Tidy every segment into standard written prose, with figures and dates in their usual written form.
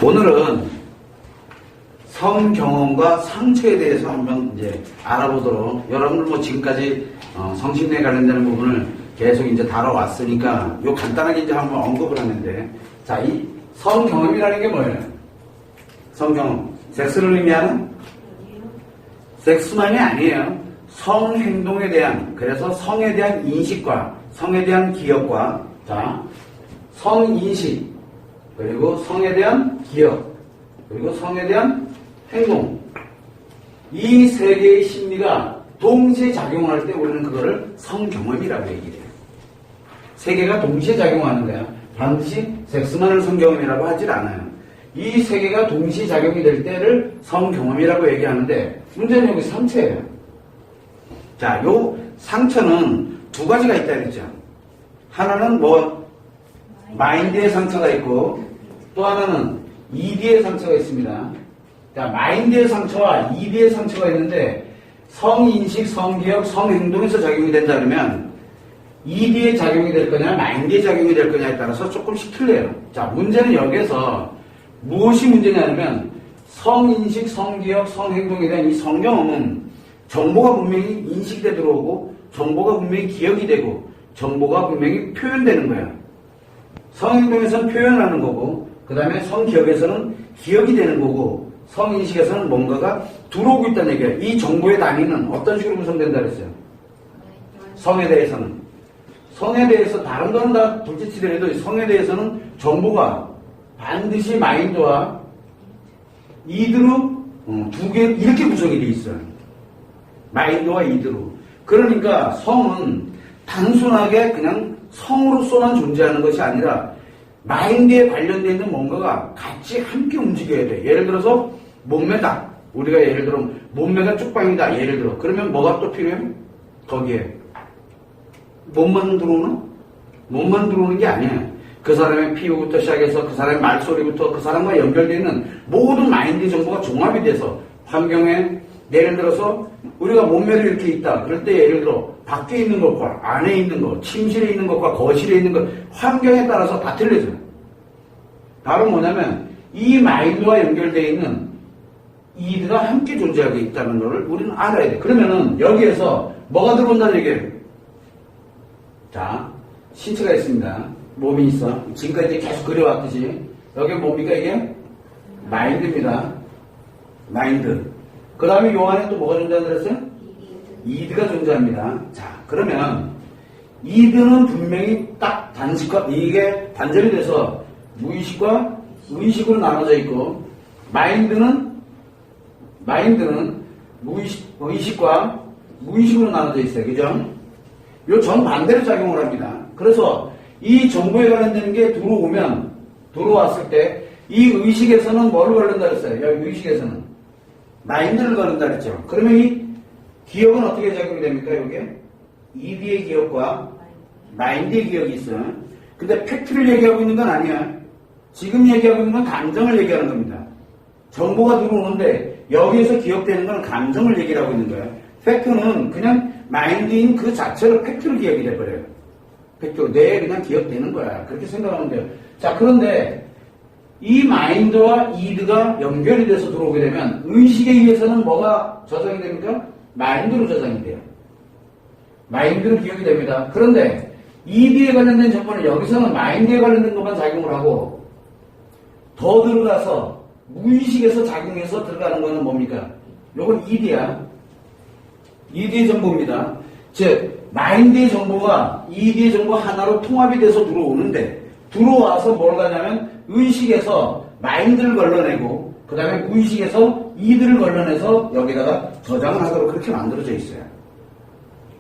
오늘은 성 경험과 상처에 대해서 한번 이제 알아보도록, 여러분들 뭐 지금까지 성심리에 관련되는 부분을 계속 이제 다뤄왔으니까 요 간단하게 이제 한번 언급을 하는데, 자, 이 성 경험이라는 게 뭐예요? 성 경험, 섹스를 의미하는? 섹스만이 아니에요. 성 행동에 대한, 그래서 성에 대한 인식과 성에 대한 기억과, 자, 성인식, 그리고 성에 대한 기억, 그리고 성에 대한 행동, 이 세 개의 심리가 동시에 작용할 때 우리는 그거를 성경험이라고 얘기를 해요. 세 개가 동시에 작용하는 거야. 반드시 섹스만을 성경험이라고 하질 않아요. 이 세 개가 동시에 작용이 될 때를 성경험이라고 얘기하는데, 문제는 여기 상처예요. 자, 요 상처는 두 가지가 있다 그랬죠. 하나는 마인드의 상처가 있고, 또 하나는 ED의 상처가 있습니다. 자, 마인드의 상처와 ED의 상처가 있는데, 성인식, 성기억, 성행동에서 작용이 된다 그러면 ED의 작용이 될 거냐, 마인드의 작용이 될 거냐에 따라서 조금씩 틀려요. 자, 문제는 여기에서 무엇이 문제냐면, 성인식, 성기억, 성행동에 대한 이 성경험은 정보가 분명히 인식이 돼 들어오고, 정보가 분명히 기억이 되고, 정보가 분명히 표현되는 거야. 성행동에서는 표현하는 거고, 그 다음에 성기억에서는 기억이 되는 거고, 성인식에서는 뭔가가 들어오고 있다는 얘기예요. 이 정보의 단위는 어떤 식으로 구성된다 그랬어요? 성에 대해서는. 성에 대해서 다른 거는 다 둘째치더라도 성에 대해서는 정보가 반드시 마인드와 이드로 두 개 이렇게 구성이 되어 있어요. 마인드와 이드로. 그러니까 성은 단순하게 그냥 성으로서만 존재하는 것이 아니라 마인드에 관련되어 있는 뭔가가 같이 함께 움직여야 돼. 예를 들어서 몸매다. 우리가 예를 들어 몸매가 쪽방이다. 예를 들어. 그러면 뭐가 또 필요해? 거기에 몸만 들어오나? 몸만 들어오는 게 아니야. 그 사람의 피부부터 시작해서 그 사람의 말소리부터 그 사람과 연결되어 있는 모든 마인드 정보가 종합이 돼서 환경에, 예를 들어서 우리가 몸매를 이렇게 있다. 그럴 때 예를 들어 밖에 있는 것과 안에 있는 것, 침실에 있는 것과 거실에 있는 것, 환경에 따라서 다 틀려져요. 바로 뭐냐면 이 마인드와 연결되어 있는 이드가 함께 존재하고 있다는 것을 우리는 알아야 돼. 그러면은 여기에서 뭐가 들어온다는 얘기예요? 자, 신체가 있습니다. 몸이 있어. 지금까지 계속 그려왔듯이 여기 뭡니까 이게? 마인드입니다. 마인드. 그 다음에 요 안에 또 뭐가 존재한다 그랬어요? 이드가 존재합니다. 자, 그러면 이드는 분명히 딱 이게 단절이 돼서 무의식과 의식으로 나눠져 있고, 마인드는 의식과 무의식으로 나눠져 있어요. 그죠? 요 정반대로 작용을 합니다. 그래서 이 정보에 관련되는 게 들어왔을 때 이 의식에서는 뭐를 걸른다 그랬어요? 여기 의식에서는 마인드를 걸른다 그랬죠. 그러면 이 기억은 어떻게 작용이 됩니까? 여기에 ED의 기억과 마인드의 기억이 있어요. 근데 팩트를 얘기하고 있는 건 아니야. 지금 얘기하고 있는 건 감정을 얘기하는 겁니다. 정보가 들어오는데 여기에서 기억되는 건 감정을 얘기를 하고 있는 거야. 팩트는 그냥 마인드인 그 자체로 팩트로 기억이 돼버려요. 팩트, 뇌에 그냥 기억되는 거야. 그렇게 생각하면 돼요. 자, 그런데 이 마인드와 이드가 연결이 돼서 들어오게 되면 의식에 의해서는 뭐가 저장이 됩니까? 마인드로 저장이 돼요. 마인드로 기억이 됩니다. 그런데 ED에 관련된 정보는 여기서는 마인드에 관련된 것만 작용을 하고, 더 들어가서 무의식에서 작용해서 들어가는 거는 뭡니까? 요건 ED야. ED의 정보입니다. 즉 마인드의 정보가 ED의 정보 하나로 통합이 돼서 들어오는데, 들어와서 뭘 가냐면 의식에서 마인드를 걸러내고, 그 다음에 무의식에서 ED를 걸러내서 여기다가 저장을 하도록 그렇게 만들어져 있어요.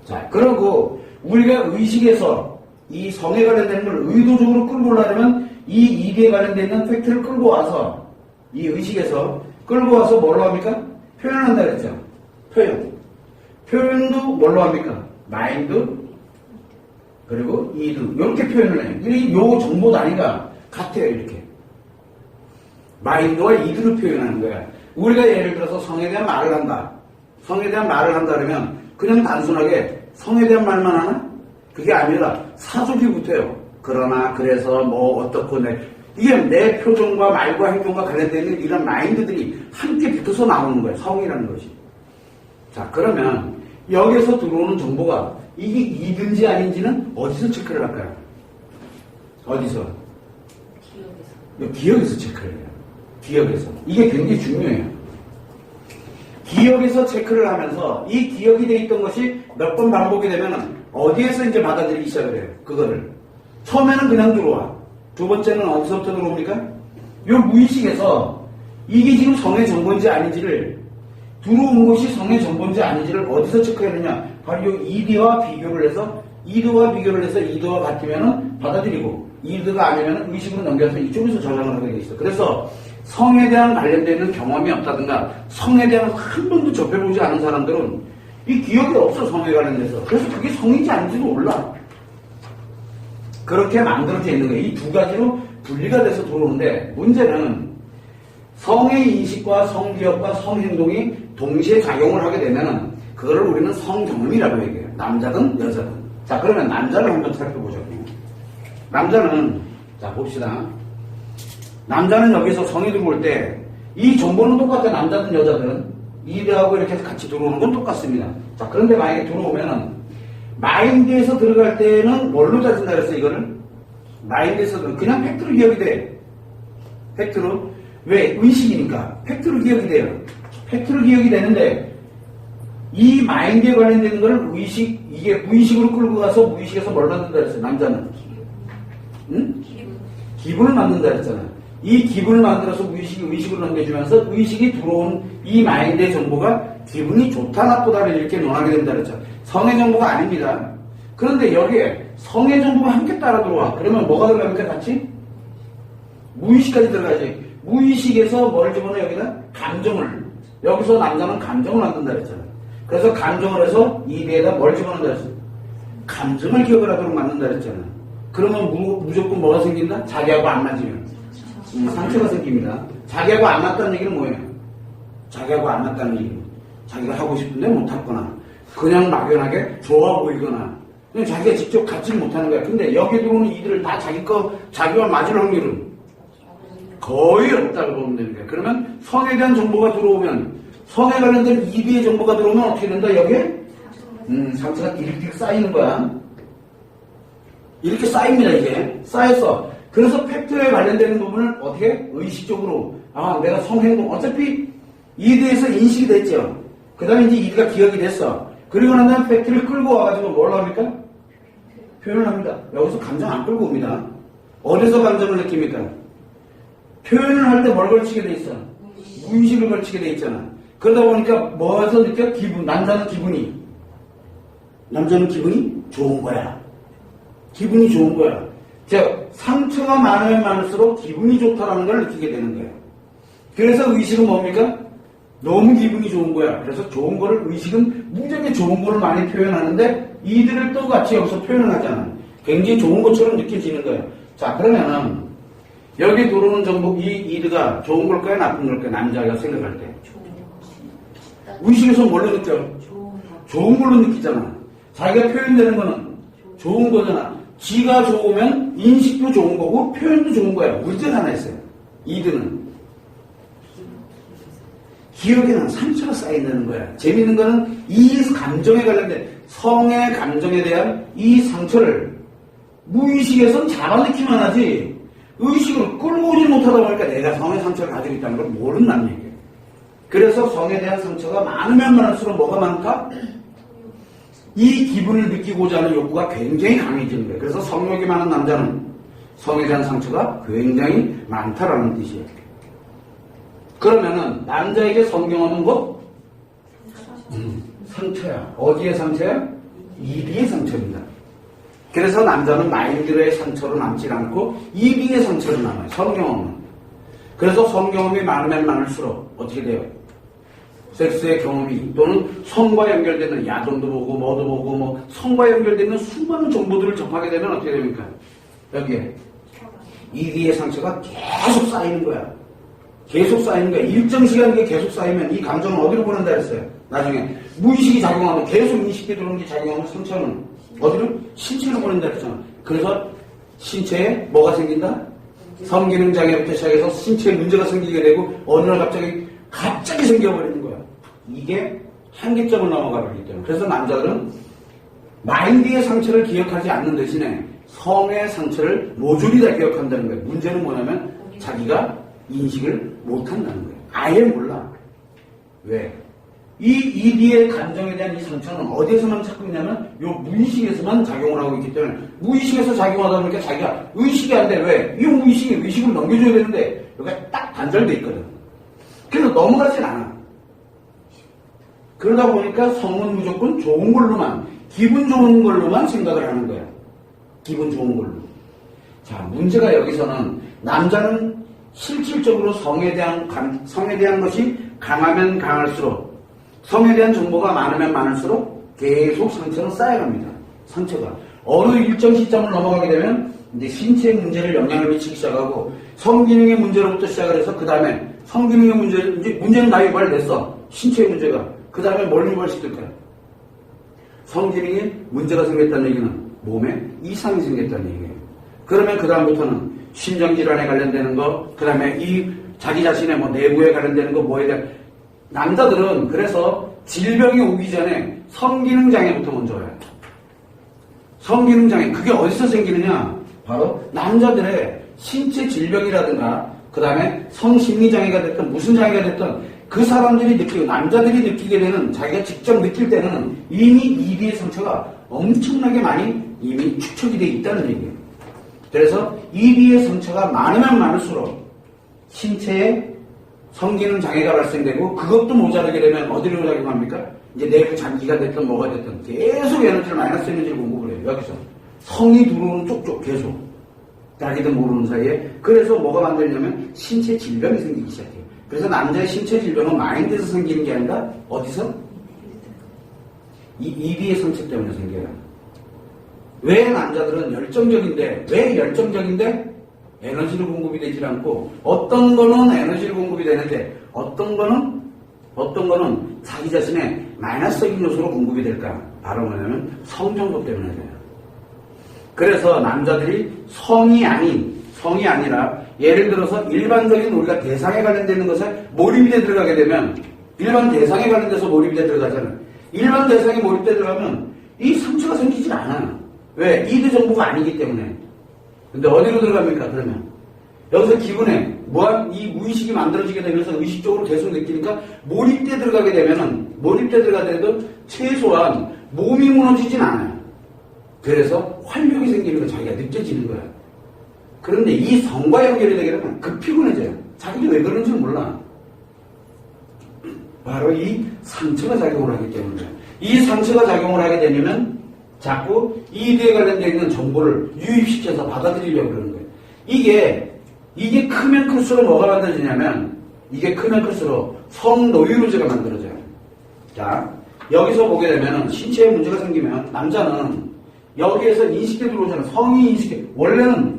자, 그러고 우리가 의식에서 이 성에 관련된 걸 의도적으로 끌고 오려면 이 ED에 관련된 있는 팩트를 끌고 와서, 이 의식에서 끌고 와서 뭘로 합니까? 표현한다 그랬죠. 표현도 뭘로 합니까? 마인드, 그리고 이드, 이렇게 표현을 해요. 이 정보 단위가 같아요. 이렇게 마인드와 이드를 표현하는 거야. 우리가 예를 들어서 성에 대한 말을 한다. 성에 대한 말을 한다 그러면 그냥 단순하게 성에 대한 말만 하나? 그게 아니라 사족이 붙어요. 그러나, 그래서, 뭐, 어떻고, 이게 내 표정과 말과 행동과 관련되어 있는 이런 마인드들이 함께 붙어서 나오는 거예요. 성이라는 것이. 자, 그러면 여기서 들어오는 정보가 이게 이든지 아닌지는 어디서 체크를 할까요? 어디서? 기억에서 체크를 해요. 기억에서. 이게 굉장히 중요해요. 기억에서 체크를 하면서 이 기억이 돼 있던 것이 몇 번 반복이 되면 어디에서 이제 받아들이기 시작을 해요. 그거를. 처음에는 그냥 들어와. 두 번째는 어디서부터 들어옵니까? 요 무의식에서 이게 지금 성의 정보인지 아닌지를 들어온 것이 성의 정보인지 아닌지를 어디서 체크하느냐? 바로 요 이드와 비교를 해서 이드와 같으면은 받아들이고 이드가 아니면은 의식으로 넘겨서 이쪽에서 저장을 하게 돼 있어. 그래서 성에 대한 관련되는 경험이 없다든가 성에 대한 한 번도 접해보지 않은 사람들은 이 기억이 없어. 성에 관련돼서. 그래서 그게 성인지 아닌지도 몰라. 그렇게 만들어져 있는 거예요. 이 두 가지로 분리가 돼서 들어오는데 문제는 성의 인식과 성기억과 성행동이 동시에 작용을 하게 되면은 그거를 우리는 성경험이라고 얘기해요. 남자든 여자든. 자, 그러면 남자를 한번 살펴보자고. 남자는, 자, 봅시다. 남자는 여기서 성이 들어올 때 이 정보는 똑같아. 남자든 여자든. 이드하고 이렇게 같이 들어오는 건 똑같습니다. 자, 그런데 만약에 들어오면은 마인드에서 들어갈 때는 뭘로 따진다 그랬어, 이거를? 마인드에서 그냥 팩트로 기억이 돼. 팩트로. 왜? 의식이니까. 팩트로 기억이 돼요. 팩트로 기억이 되는데 이 마인드에 관련되는 거를 이게 무의식으로 끌고 가서 무의식에서 뭘 만든다 그랬어요, 남자는? 응? 기분을 만든다 그랬잖아. 이 기분을 만들어서 의식으로 넘겨주면서 의식이 들어온 이 마인드의 정보가 기분이 좋다 나쁘다를 이렇게 논하게 된다 그랬죠. 성의 정보가 아닙니다. 그런데 여기에 성의 정보가 함께 따라 들어와. 그러면 뭐가 들어갑니까? 같이? 무의식까지 들어가지. 무의식에서 뭘 집어넣어 여기다? 감정을. 여기서 남자는 감정을 만든다 그랬잖아. 그래서 감정을 해서 이대에다 뭘 집어넣는다 그랬어? 감정을 기억을 하도록 만든다 그랬잖아. 그러면 무조건 뭐가 생긴다? 자기하고 안 맞으면. 상처가 생깁니다. 자기하고 안 맞다는 얘기는 뭐예요? 자기하고 안 맞다는 얘기는 자기가 하고 싶은데 못하거나 그냥 막연하게 좋아 보이거나 그냥 자기가 직접 갖지를 못하는 거야. 근데 여기 들어오는 이들을 다 자기와 맞을 확률은 거의 없다고 보면 되는 거야. 그러면 성에 대한 정보가 들어오면 성에 관련된 이비의 정보가 들어오면 어떻게 된다? 여기에 상처가 이렇게 쌓이는 거야. 이렇게 쌓입니다. 이게 쌓여서 그래서 팩트에 관련되는 부분을 어떻게? 의식적으로 내가 성행동 어차피 이드에서 인식이 됐죠. 그 다음에 이제 이드가 기억이 됐어. 그리고 난 다음에 팩트를 끌고 와가지고 뭘 합니까? 표현을 합니다. 여기서 감정 안 끌고 옵니다. 어디서 감정을 느낍니까? 표현을 할 때 뭘 걸치게 돼 있어? 무의식을 걸치게 돼 있잖아. 그러다 보니까 뭐에서 느껴? 기분. 남자는 기분이 좋은 거야. 기분이 좋은 거야. 즉 상처가 많으면 많을수록 기분이 좋다라는 걸 느끼게 되는 거예요. 그래서 의식은 뭡니까? 너무 기분이 좋은 거야. 그래서 좋은 거를 의식은 무지하게 좋은 거를 많이 표현하는데 이들을 또 같이 여기서 표현을 하잖아. 굉장히 좋은 것처럼 느껴지는 거예요. 자, 그러면은 여기 들어오는 정보 이 이드가 좋은 걸까요? 나쁜 걸까요? 남자가 생각할 때. 의식에서 뭘로 느껴? 좋은 걸로 느끼잖아. 자기가 표현되는 거는 좋은 거잖아. 지가 좋으면 인식도 좋은 거고 표현도 좋은 거야. 문제가 하나 있어요. 이드는 기억에는 상처가 쌓인다는 거야. 재밌는 거는 이 감정에 관련된 성의 감정에 대한 이 상처를 무의식에선 잡아 넣기만 하지 의식으로 끌고 오지 못하다 보니까 내가 성의 상처를 가지고 있다는 걸 모른다는 얘기예요. 그래서 성에 대한 상처가 많으면 많을수록 뭐가 많다? 이 기분을 느끼고자 하는 욕구가 굉장히 강해지는 거예요. 그래서 성욕이 많은 남자는 성에 대한 상처가 굉장히 많다라는 뜻이에요. 그러면은 남자에게 성경험은 뭐? 상처야. 어디의 상처야? 이비의 상처입니다. 그래서 남자는 마인드의 상처로 남지 않고 이비의 상처로 남아요. 성경험은. 그래서 성경험이 많으면 많을수록 어떻게 돼요? 섹스의 경험이 또는 성과 연결되는 야동도 보고 뭐도 보고 뭐 성과 연결되는 수많은 정보들을 접하게 되면 어떻게 됩니까? 여기에 이비의 상처가 계속 쌓이는 거야. 계속 쌓이는 거야. 일정 시간 이게 계속 쌓이면 이 감정은 어디로 보낸다 했어요? 나중에 무의식이 작용하면 계속 인식이 들어오는 게 작용하면 상처는 어디로? 신체로 보낸다 했잖아. 그래서 신체에 뭐가 생긴다? 성기능 장애부터 시작해서 신체에 문제가 생기게 되고 어느 날 갑자기 생겨버리는 거야. 이게 한계점을 넘어가 버리기 때문에. 그래서 남자들은 마인드의 상처를 기억하지 않는 대신에 성의 상처를 모조리 다 기억한다는 거예요. 문제는 뭐냐면 자기가 인식을 못한다는 거예요. 아예 몰라. 왜? 이 ED의 감정에 대한 이 상처는 어디에서만 찾고 있냐면 요 무의식에서만 작용을 하고 있기 때문에 무의식에서 작용하다 보니까 자기가 의식이 안 돼. 왜? 이 무의식이 의식을 넘겨줘야 되는데 여기가 딱 단절돼 있거든. 그래서 넘어가진 않아. 그러다 보니까 성은 무조건 좋은 걸로만, 기분 좋은 걸로만 생각을 하는 거야. 기분 좋은 걸로. 자, 문제가 여기서는 남자는 실질적으로 성에 대한 것이 강하면 강할수록, 성에 대한 정보가 많으면 많을수록 계속 상처는 쌓여갑니다. 상처가. 어느 일정 시점을 넘어가게 되면 이제 신체의 문제를 영향을 미치기 시작하고 성기능의 문제로부터 시작을 해서 그 다음에 성기능의 문제는 다 유발됐어. 신체의 문제가. 그 다음에 뭘 유발시킬까요? 성기능에 문제가 생겼다는 얘기는 몸에 이상이 생겼다는 얘기예요. 그러면 그 다음부터는 심장질환에 관련되는 거, 그 다음에 이 자기 자신의 뭐 내부에 관련되는 거, 뭐에 대한 남자들은 그래서 질병이 오기 전에 성기능 장애부터 먼저 와요. 성기능 장애, 그게 어디서 생기느냐? 바로 남자들의 신체 질병이라든가 그 다음에 성심리 장애가 됐든 무슨 장애가 됐든 그 사람들이 느끼고 남자들이 느끼게 되는 자기가 직접 느낄 때는 이미 ED의 상처가 엄청나게 많이 이미 축적이 되어 있다는 얘기예요. 그래서 ED의 상처가 많으면 많을수록 신체에 성기능 장애가 발생되고 그것도 모자라게 되면 어디로 작용합니까? 이제 내부 장기가 됐든 뭐가 됐든 계속 에너지를 마이너스 에너지를 공급을 해요. 여기서 성이 들어오는 쪽쪽 계속 자기도 모르는 사이에. 그래서 뭐가 만들냐면 신체 질병이 생기기 시작해요. 그래서 남자의 신체 질병은 마인드에서 생기는 게 아니라 어디서? 이 ED의 상처 때문에 생겨요. 왜 남자들은 열정적인데 에너지를 공급이 되질 않고 어떤 거는 에너지를 공급이 되는데 어떤 거는 자기 자신의 마이너스적인 요소로 공급이 될까? 바로 뭐냐면 성 정도 때문에 돼요. 그래서 남자들이 성이 아니라 예를 들어서 일반적인 우리가 대상에 관련되는 것에 몰입이 돼 들어가게 되면 일반 대상에 관련돼서 몰입이 돼 들어가잖아요. 일반 대상에 몰입돼 들어가면 이 상처가 생기질 않아요. 왜? 이드 정보가 아니기 때문에. 근데 어디로 들어갑니까? 그러면 여기서 기분에 이 무의식이 만들어지게 되면서 의식적으로 계속 느끼니까 몰입돼 들어가게 되도 최소한 몸이 무너지진 않아요. 그래서 활력이 생기는 거 자기가 느껴지는 거야. 그런데 이 성과 연결이 되게 되면 급 피곤해져요. 자기도 왜 그런지는 몰라. 바로 이 상처가 작용을 하기 때문에. 이 상처가 작용을 하게 되면 자꾸 이드에 관련되어 있는 정보를 유입시켜서 받아들이려고 그러는 거예요. 이게 크면 클수록 뭐가 만들어지냐면 이게 크면 클수록 성노이로제가 만들어져요. 자, 여기서 보게 되면 신체에 문제가 생기면 남자는 여기에서 인식이 들어오잖아요. 성이 인식해. 원래는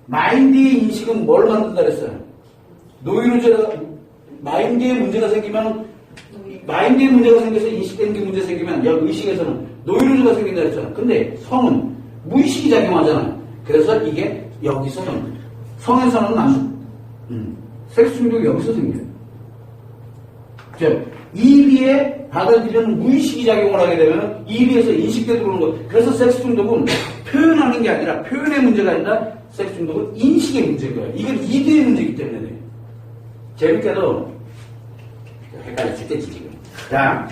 마인드의 인식은 뭘 만든다 그랬어요? 노이로제가 마인드에 문제가 생겨서 인식되는 게 문제 생기면 여기 의식에서는 노이로제가 생긴다 그랬잖아요. 근데 성은 무의식이 작용하잖아요. 그래서 이게 여기서는 성에서는 섹스 중독이 여기서 생겨요. ED에 받아들이는 무의식이 작용을 하게 되면 ED에서 인식돼 들어오는 거. 그래서 섹스 중독은 표현하는 게 아니라 표현의 문제가 아니라 섹스 중독은 인식의 문제인 거예요. 이건 ED의 문제이기 때문에 돼요. 재밌게도 헷갈려 죽겠지 지금. 자,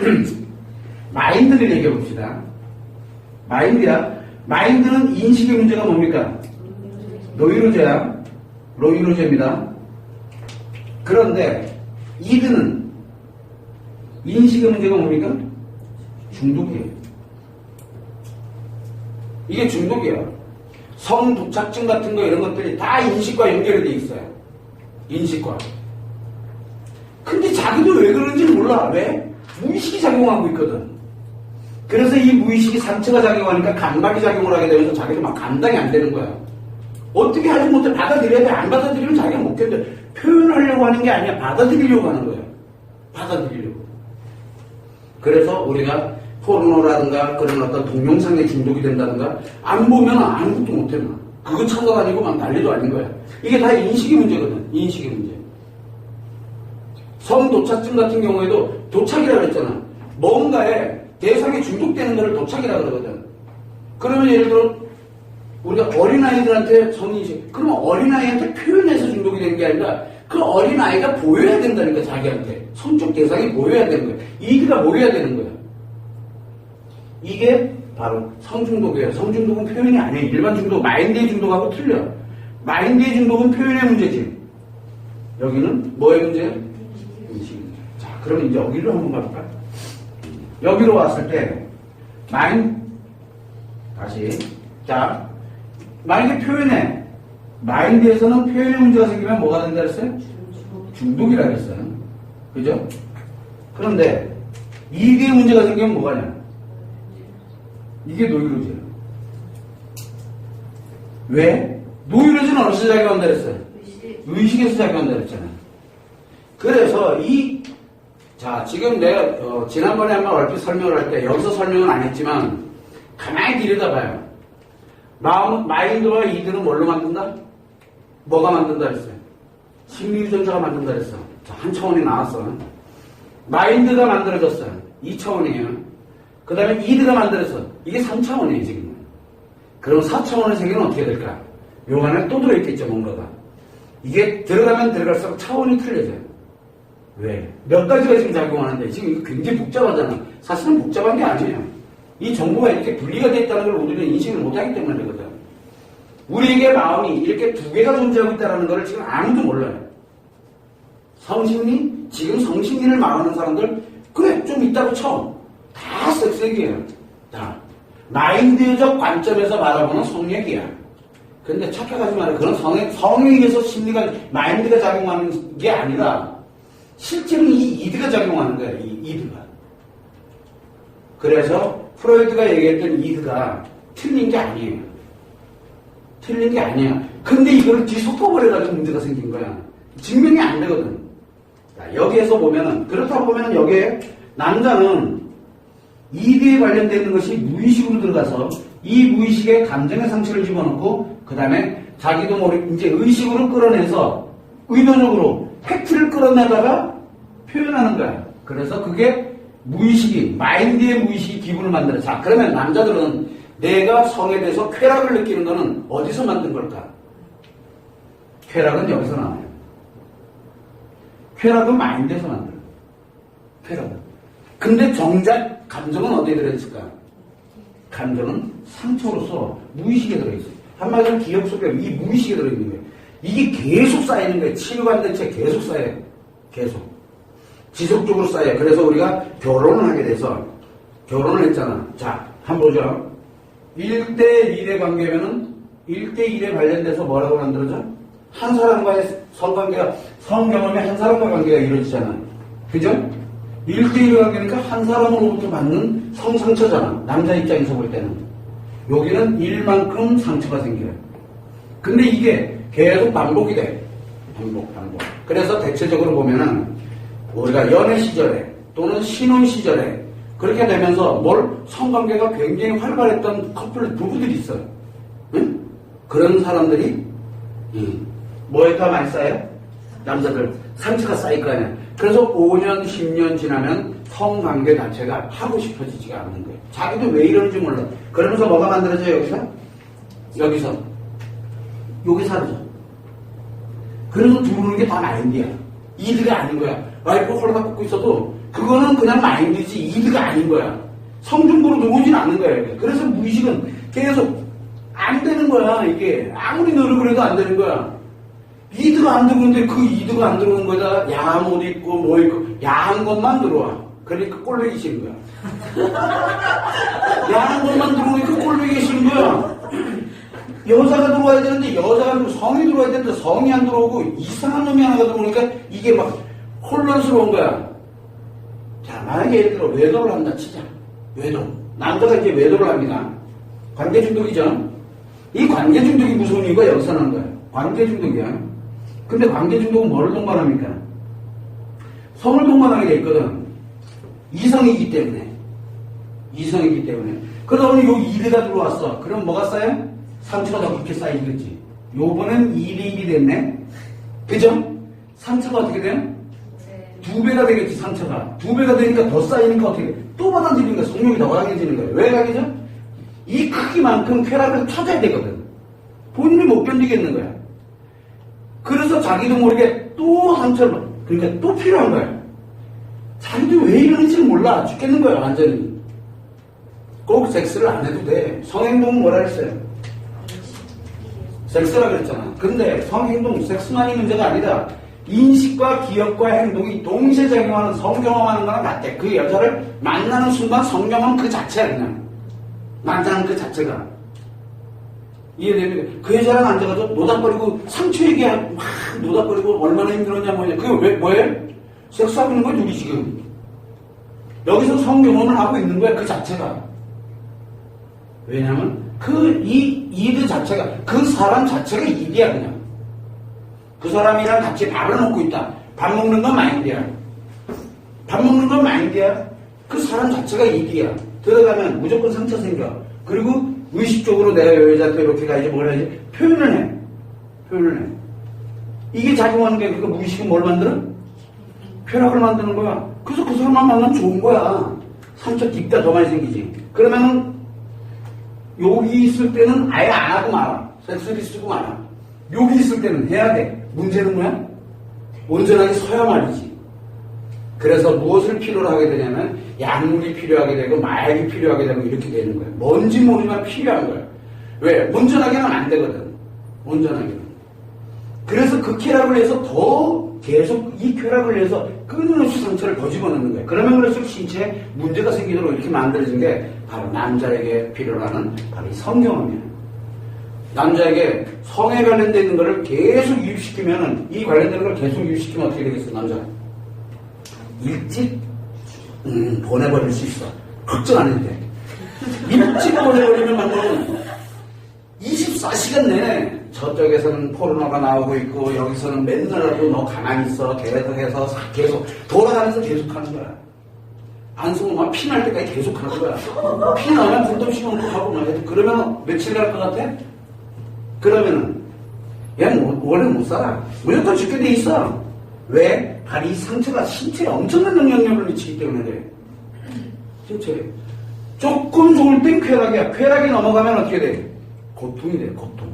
마인드를 얘기해 봅시다. 마인드는 인식의 문제가 뭡니까? 노이로제입니다. 그런데 이드는 인식의 문제가 뭡니까? 중독이에요. 이게 중독이에요. 성독착증 같은 거 이런 것들이 다 인식과 연결이 돼 있어요. 인식과. 근데 자기도 왜 그런지는 몰라. 왜? 무의식이 작용하고 있거든. 그래서 이 무의식이 상처가 작용하니까 감각이 작용을 하게 되면서 자기도 막 감당이 안 되는 거야. 어떻게 하지 못해 받아들여야 돼. 안 받아들이면 자기가 못 견뎌. 표현하려고 하는 게 아니야. 받아들이려고 하는 거야. 받아들이려고. 그래서 우리가 포르노라든가 그런 어떤 동영상에 중독이 된다든가 안 보면 아무것도 못해. 그거 찾아다니고 막 난리도 아닌 거야. 이게 다 인식의 문제거든. 인식의 문제. 성도착증 같은 경우에도 도착이라고 했잖아. 뭔가에 대상에 중독되는 거를 도착이라고 그러거든. 그러면 예를 들어 우리가 어린아이들한테 성인식, 그러면 어린아이한테 표현해서 중독이 되는 게 아니라 그 어린아이가 보여야 된다니까, 자기한테. 성적 대상이 보여야 되는 거야. 이드가 모여야 되는 거야. 이게 바로 성중독이에요. 성중독은 표현이 아니에요. 일반 중독, 마인드의 중독하고 틀려. 마인드의 중독은 표현의 문제지. 여기는 뭐의 문제야? 인식의 문제. 자, 그럼 이제 여기로 한번 가볼까? 여기로 왔을 때 다시. 자, 만약에 표현에, 마인드에서는 표현의 문제가 생기면 뭐가 된다 그랬어요? 중독이라 그랬어요. 그죠? 그런데 이드의 문제가 생기면 뭐가냐? 이게 노이로제예요. 왜? 노이로제는 어디서 작용한다 그랬어요? 의식에서 작용한다 그랬잖아요. 그래서 자, 지금 내가 지난번에 한번 얼핏 설명을 할 때 여기서 설명은 안 했지만 가만히 들여다봐요. 마인드와 이드는 뭘로 만든다? 뭐가 만든다 그랬어요? 심리유전자가 만든다 그랬어. 자, 한 차원이 나왔어. 마인드가 만들어졌어요. 2차원이에요. 그 다음에 이드가 만들어졌어. 이게 3차원이에요, 지금. 그럼 4차원의 세계는 어떻게 될까? 요 안에 또 들어있겠죠, 뭔가가. 이게 들어가면 들어갈수록 차원이 틀려져요. 왜? 몇 가지가 지금 작용하는데, 지금 이거 굉장히 복잡하잖아. 사실은 복잡한 게 아니에요. 이 정보가 이렇게 분리가 되어 있다는 걸 우리는 인식을 못하기 때문에 그러거든. 우리에게 마음이 이렇게 두 개가 존재하고 있다는 걸 지금 아무도 몰라요. 성심리? 지금 성심리를 말하는 사람들, 그래, 좀 있다고 쳐. 다 섹스얘기예요. 자, 마인드적 관점에서 바라보는 성얘기야. 근데 착각하지 말아요. 그런 성에 의해서 심리가, 마인드가 작용하는 게 아니라, 실제로 이 이드가 작용하는 거야, 이 이드가. 그래서, 프로이드가 얘기했던 이드가 틀린 게 아니에요. 틀린 게 아니야. 근데 이거를 뒤섞어버려가지고 문제가 생긴 거야. 증명이 안 되거든. 자, 여기에서 보면은, 그렇다고 보면은 여기에 남자는 이드에 관련되는 것이 무의식으로 들어가서 이 무의식에 감정의 상처를 집어넣고 그 다음에 자기도 모르게 이제 의식으로 끌어내서 의도적으로 팩트를 끌어내다가 표현하는 거야. 그래서 그게 무의식이, 마인드의 무의식이 기분을 만들어. 자, 그러면 남자들은 내가 성에 대해서 쾌락을 느끼는 거는 어디서 만든 걸까? 쾌락은 여기서 나와요. 쾌락은 마인드에서 만들어요. 쾌락은. 근데 정작 감정은 어디에 들어있을까? 감정은 상처로서 무의식에 들어있어요. 한마디로 기억 속에 이 무의식에 들어있는 거예요. 이게 계속 쌓이는 거예요. 치료관 대체 계속 쌓여요. 계속. 지속적으로 쌓여요. 그래서 우리가 결혼을 하게 돼서 결혼을 했잖아. 자, 한번 보죠. 1대1의 관계면은 1대1에 관련돼서 뭐라고 만들어져? 한 사람과의 성관계가, 성경험이 한 사람과 관계가 이루어지잖아. 그죠? 1대1의 관계니까 한 사람으로부터 받는 성상처잖아. 남자 입장에서 볼 때는. 여기는 1만큼 상처가 생겨요. 근데 이게 계속 반복이 돼. 반복. 그래서 대체적으로 보면은 우리가 연애 시절에 또는 신혼 시절에 그렇게 되면서 성관계가 굉장히 활발했던 커플 부부들이 있어요. 응? 그런 사람들이 뭐에 더 많이 쌓여요? 남자들 상처가 쌓일 거 아니야. 그래서 5년, 10년 지나면 성관계 자체가 하고 싶어지지가 않는 거예요. 자기도 왜 이러는지 몰라. 그러면서 뭐가 만들어져요, 여기서? 여기 사라져. 그래서 들어오는 게 다 마인드야. 이드가 아닌 거야. 와이프 홀로다 꽂고 있어도 그거는 그냥 마인드지 이드가 아닌 거야. 성중도로 들어오진 않는 거야. 그래서 무의식은 계속 안 되는 거야. 이게 아무리 노력을 해도 안 되는 거야. 이드가 안 들어오는데 그 이드가 안 들어오는 거에다 야한 옷 입고 뭐 입고 야한 것만 들어와. 그러니까 꼴보기 싫은 거야. 야한 것만 들어오니까 꼴보기 싫은 거야. 여자가 들어와야 되는데 여자가 성이 들어와야 되는데 성이 안 들어오고 이상한 놈이 하나가 들어오니까 이게 막 혼란스러운 거야. 자, 만약에 예를 들어 외도를 한다 치자. 외도. 남자가 이제 외도를 합니다. 관계 중독이죠. 이 관계 중독이 무서운 이유가 여기서 나는 거야. 관계 중독이야. 근데 관계 중독은 뭐를 동반합니까? 성을 동반하게 돼 있거든. 이성이기 때문에. 그러다 보니 요 이드가 들어왔어. 그럼 뭐가 쌓여? 상처가 더 깊게 쌓이겠지. 요번엔 2대1이 됐네. 그죠? 상처가 어떻게 돼요? 두 배가 되겠지, 상처가. 두 배가 되니까 더 쌓이니까 어떻게 돼? 또 받아들이는 거야. 성욕이 더 강해지는 거예요. 왜 강해져? 이 크기만큼 쾌락을 찾아야 되거든. 본인이 못 견디겠는 거야. 그래서 자기도 모르게 또 상처를, 그러니까 또 필요한 거야. 자기도 왜 이러는지 몰라. 죽겠는 거야, 완전히. 꼭 섹스를 안 해도 돼. 성행동은 뭐라 그랬어요? 섹스라 그랬잖아. 근데 성행동, 섹스만이 문제가 아니다. 인식과 기억과 행동이 동시에 작용하는 성경험하는 거랑 같대. 그 여자를 만나는 순간 성경험 그 자체야, 그냥. 만나는 그 자체가. 이해됩니까? 그 여자랑 앉아가지고 노닥거리고 상처 얘기야. 막 노닥거리고 얼마나 힘들었냐, 뭐냐. 그게 뭐예요? 섹스하고 있는 거야, 둘이 지금. 여기서 성경험을 하고 있는 거야, 그 자체가. 왜냐면, 이드 자체가, 그 사람 자체가 이드야, 그냥. 그 사람이랑 같이 밥을 먹고 있다. 밥 먹는 건 마인드야. 밥 먹는 건 마인드야. 그 사람 자체가 이드야. 들어가면 무조건 상처 생겨. 그리고 의식적으로 내가 이 여자한테 이렇게 가야지 뭘 해야지 표현을 해. 표현을 해. 이게 작용하는 게 그거 무의식은 뭘 만들어? 쾌락을 만드는 거야. 그래서 그 사람만 만나면 좋은 거야. 상처 깊다 더 많이 생기지. 그러면은 여기 있을 때는 아예 안 하고 말아. 섹스를 쓰고 말아. 여기 있을 때는 해야 돼. 문제는 뭐야? 온전하게 서야 말이지. 그래서 무엇을 필요로 하게 되냐면 약물이 필요하게 되고 마약이 필요하게 되고 이렇게 되는 거야. 뭔지 모르지만 필요한 거야. 왜? 온전하게는 안 되거든. 온전하게는. 그래서 그 쾌락을 위해서 더 계속 이 쾌락을 위해서 끊임없이 상처를 더 집어넣는 거야. 그러면 그럴수록 신체에 문제가 생기도록 이렇게 만들어진 게 바로 남자에게 필요로 하는 바로 이 성경험이야. 남자에게 성에 관련되어 있는 거를 계속 유입시키면은 이 관련되는 걸 계속 유입시키면 어떻게 되겠어, 남자? 일찍 보내버릴 수 있어. 걱정 안 해도 돼. 일찍 보내버리면 방법은 24시간 내내 저쪽에서는 포르노가 나오고 있고 여기서는 맨날라도 너 가만히 있어 계속해서 계속 돌아가면서 계속 하는 거야. 안쓰고 막 피 날 때까지 계속 하는 거야. 피 나면 불도 씹어놓고 하고 막 해도 그러면 며칠 갈 것 같아? 그러면은 얘는 원래 못 살아. 무조건 죽게 돼 있어. 왜? 바로 이 상처가 신체에 엄청난 영향력을 미치기 때문에 그래. 신체에. 조금 좋을 땐 쾌락이야. 쾌락이 넘어가면 어떻게 돼? 고통이 돼, 고통.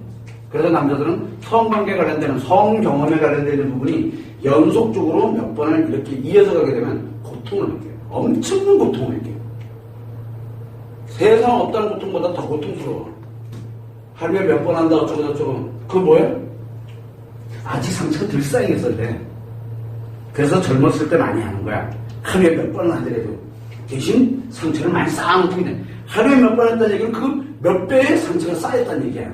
그래서 남자들은 성관계 관련되는 성경험에 관련되는 부분이 연속적으로 몇 번을 이렇게 이어져 가게 되면 고통을 느껴요. 엄청난 고통을 느껴요. 세상 없다는 고통보다 더 고통스러워. 하루에 몇 번 한다 어쩌고저쩌고. 그거 뭐야? 아직 상처가 덜 쌓이겠어 그래. 그래서 젊었을 때 많이 하는 거야. 하루에 몇 번은 하더라도 대신 상처를 많이 쌓아놓고 있네. 하루에 몇 번 했다는 얘기는 그 몇 배의 상처가 쌓였다는 얘기야.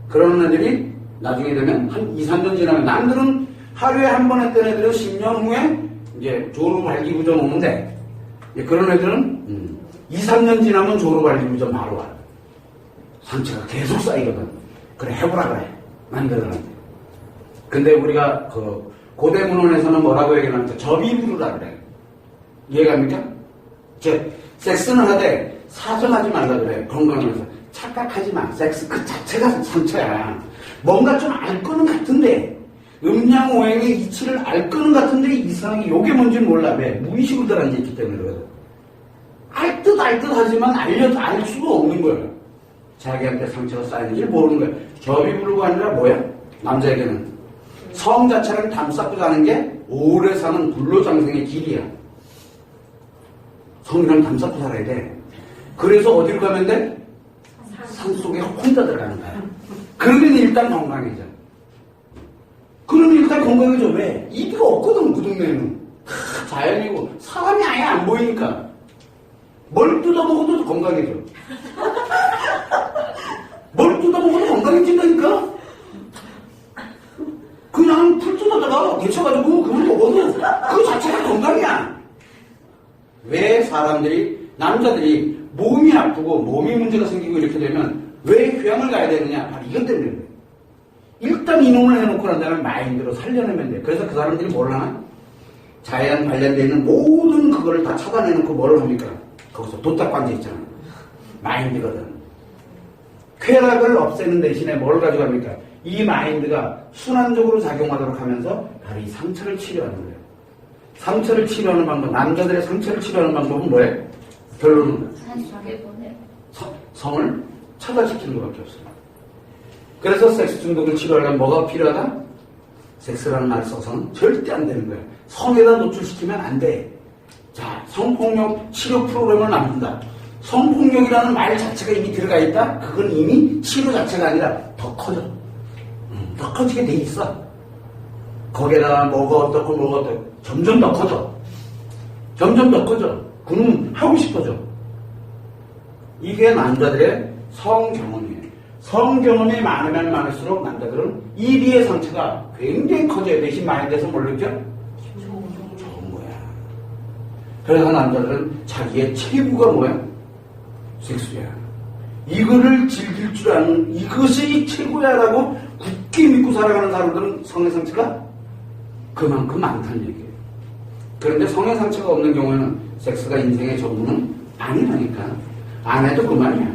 그런 애들이 나중에 되면 한 2, 3년 지나면 남들은 하루에 한 번 했던 애들은 10년 후에 이제 졸업발기부전 오는데 그런 애들은 2, 3년 지나면 졸업발기부전 바로 와. 상처가 계속 쌓이거든. 그래 해보라 그래. 남들은. 근데 우리가 그 고대 문헌에서는 뭐라고 얘기하냐면 접이부르라 그래. 이해갑니까? 섹스는 하되 사정하지 말라 그래. 건강하면서 착각하지 마. 섹스 그 자체가 상처야. 뭔가 좀 알 거는 같은데 음양오행의 이치를 알 거는 같은데 이상하게 요게 뭔지는 몰라. 왜? 무의식으로 들어앉아 있기 때문에 그러거든. 알 듯 하지만 알 수가 없는 거야. 자기한테 상처가 쌓이는지 모르는 거야. 접이부르가 아니라 뭐야? 남자에게는 성 자체를 담쌓고 사는 게 오래 사는 불로장생의 길이야. 성이랑 담쌓고 살아야 돼. 그래서 어디로 가면 돼? 산속에 혼자 들어가는 거야. 그러면 일단 건강해져. 그러면 일단 건강해져. 왜? 이가 없거든 그 동네에는. 자연이고 사람이 아예 안 보이니까. 뭘 뜯어먹어도 건강해져. 뭘 뜯어먹어도 건강해진다니까? 그냥 풀 뜯어다가 데쳐가지고 그걸 먹어도 그 자체가 건강이야. 왜 사람들이, 남자들이 몸이 아프고 몸이 문제가 생기고 이렇게 되면 왜 휴양을 가야 되느냐? 바로 이것 때문에 그래. 일단 이놈을 해놓고 난 다음에 마인드로 살려내면 돼. 그래서 그 사람들이 뭘 하나? 자연 관련되어 있는 모든 그거를 다 차단해놓고 뭘 합니까? 거기서 도딱관제 있잖아. 마인드거든. 쾌락을 없애는 대신에 뭘 가져갑니까? 이 마인드가 순환적으로 작용하도록 하면서 바로 이 상처를 치료하는 거예요. 상처를 치료하는 방법, 남자들의 상처를 치료하는 방법은 뭐예요? 결론은 성을 차단시키는 것밖에 없어요. 그래서 섹스 중독을 치료하려면 뭐가 필요하다? 섹스라는 말을 써서는 절대 안 되는 거예요. 성에다 노출시키면 안 돼. 자, 성폭력 치료 프로그램을 만든다. 성폭력이라는 말 자체가 이미 들어가 있다? 그건 이미 치료 자체가 아니라 더 커져. 더 커지게 돼 있어. 거기에다가 뭐가 어떻고 점점 더 커져. 점점 더 커져. 그놈 하고 싶어져. 이게 남자들의 성경험이에요. 성경험이 많으면 많을수록 남자들은 이리의 상처가 굉장히 커져요. 대신 마인드에서 뭘 느껴? 좋은 거야. 그래서 남자들은 자기의 최고가 뭐야? 섹스야. 이거를 즐길 줄 아는 이것이 최고야라고 굳게 믿고 살아가는 사람들은 성의 상처가 그만큼 많다는 얘기예요. 그런데 성의 상처가 없는 경우에는 섹스가 인생의 전부는 아니라니까. 안 해도 그만이야.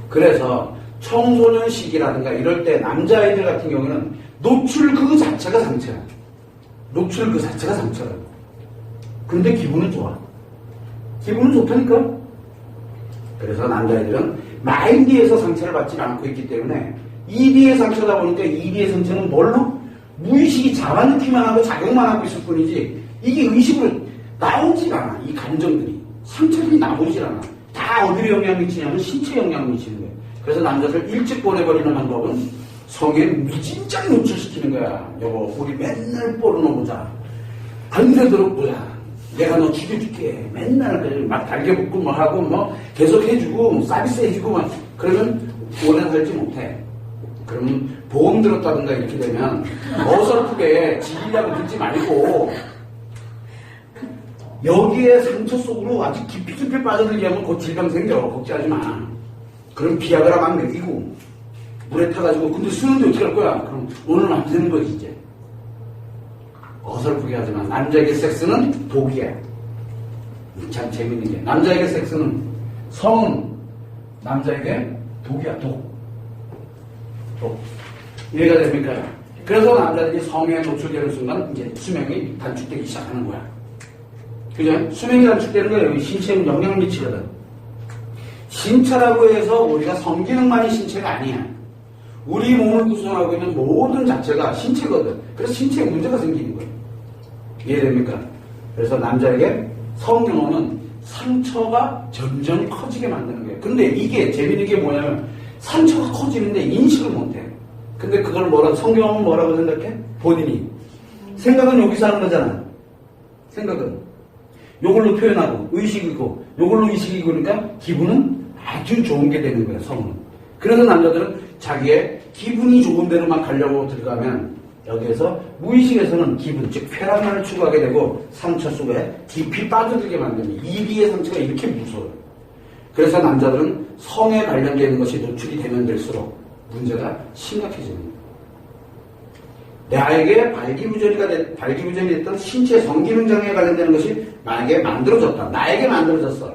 그래서 청소년 시기라든가 이럴 때 남자아이들 같은 경우는 노출 그 자체가 상처야. 노출 그 자체가 상처라고. 근데 기분은 좋아. 기분은 좋다니까. 그래서 남자아이들은 마인드에서 상처를 받지 않고 있기 때문에 이리의 상처다 보니까 이리의 상처는 뭘로? 무의식이 잡아넣기만 하고 작용만 하고 있을 뿐이지 이게 의식으로 나오질 않아. 이 감정들이. 상처들이 나오질 않아. 다 어디로 영향을 미치냐면 신체에 영향을 미치는 거예요. 그래서 남자들 일찍 보내버리는 방법은 성에 무진장 노출시키는 거야. 여보, 우리 맨날 뽀르노보자. 안 되도록 보자. 내가 너 죽여줄게. 맨날 막 달겨붙고 뭐 하고 뭐 계속 해주고 서비스 해주고 막 그러면 오래 살지 못해. 그러면 보험 들었다든가 이렇게 되면 어설프게 질이라고 듣지 말고 여기에 상처 속으로 아주 깊이 빠져들게 하면 곧 질병 생겨. 걱정하지 마. 그럼 비아그라 막 먹이고 물에 타가지고 근데 쓰는데 어떻게 할 거야? 그럼 오늘 안 되는 거지 이제. 어설프게 하지만 남자에게 섹스는 독이야. 참 재밌는 게 남자에게 섹스는 성은 남자에게 독이야. 독. 이해가 됩니까? 그래서 남자들이 성에 노출되는 순간 이제 수명이 단축되기 시작하는 거야. 그죠? 수명이 단축되는 거예요. 신체에 영향을 미치거든. 신체라고 해서 우리가 성기능만이 신체가 아니야. 우리 몸을 구성하고 있는 모든 자체가 신체거든. 그래서 신체에 문제가 생기는 거예요. 이해됩니까? 그래서 남자에게 성경험은 상처가 점점 커지게 만드는 거예요. 근데 이게 재밌는 게 뭐냐면 상처가 커지는데 인식을 못해. 근데 그걸 성경험은 뭐라고 생각해? 본인이. 생각은 여기서 하는 거잖아. 생각은. 요걸로 표현하고 의식이고 요걸로 의식이고 그러니까 기분은 아주 좋은 게 되는 거야. 성은. 그래서 남자들은 자기의 기분이 좋은 데로만 가려고 들어가면 여기에서 무의식에서는 기분 즉 쾌락만을 추구하게 되고 상처 속에 깊이 빠져들게 만듭니다. 이리의 상처가 이렇게 무서워요. 그래서 남자들은 성에 관련되는 것이 노출이 되면 될수록 문제가 심각해집니다. 나에게 발기부전이 됐던 신체 성기능장애에 관련되는 것이 만약에 만들어졌다. 나에게 만들어졌어.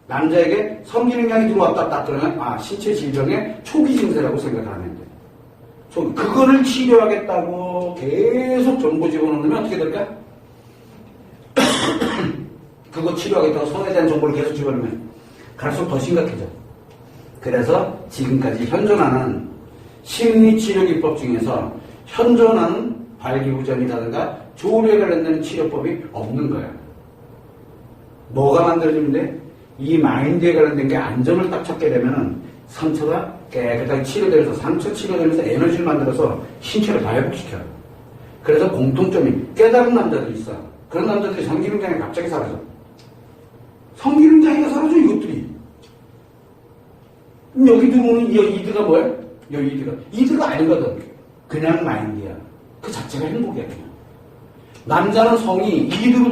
남자에게 성기능장이 들어왔다 딱 그러면 신체 질병의 초기 증세라고 생각하면 돼. 그거를 치료하겠다고 계속 정보 집어넣으면 어떻게 될까? 그거 치료하겠다고 성에 대한 정보를 계속 집어넣으면 갈수록 더 심각해져. 그래서 지금까지 현존하는 심리치료기법 중에서 현존하는 발기부전이라든가 조류에 관련된 치료법이 없는 거야. 뭐가 만들어지면 돼? 이 마인드에 관련된 게 안정을 딱 찾게 되면은 상처가 깨끗하게 치료되면서 상처 치료되면서 에너지를 만들어서 신체를 다 회복시켜요. 그래서 공통점이 깨달은 남자들이 있어. 그런 남자들이 성기능장애가 갑자기 사라져. 성기능장애가 사라져 이것들이. 여기 들어오는 이드가 뭐야? 여기 이드가 아니거든. 그냥 마인드야. 그 자체가 행복이야 그냥. 남자는 성이 이드로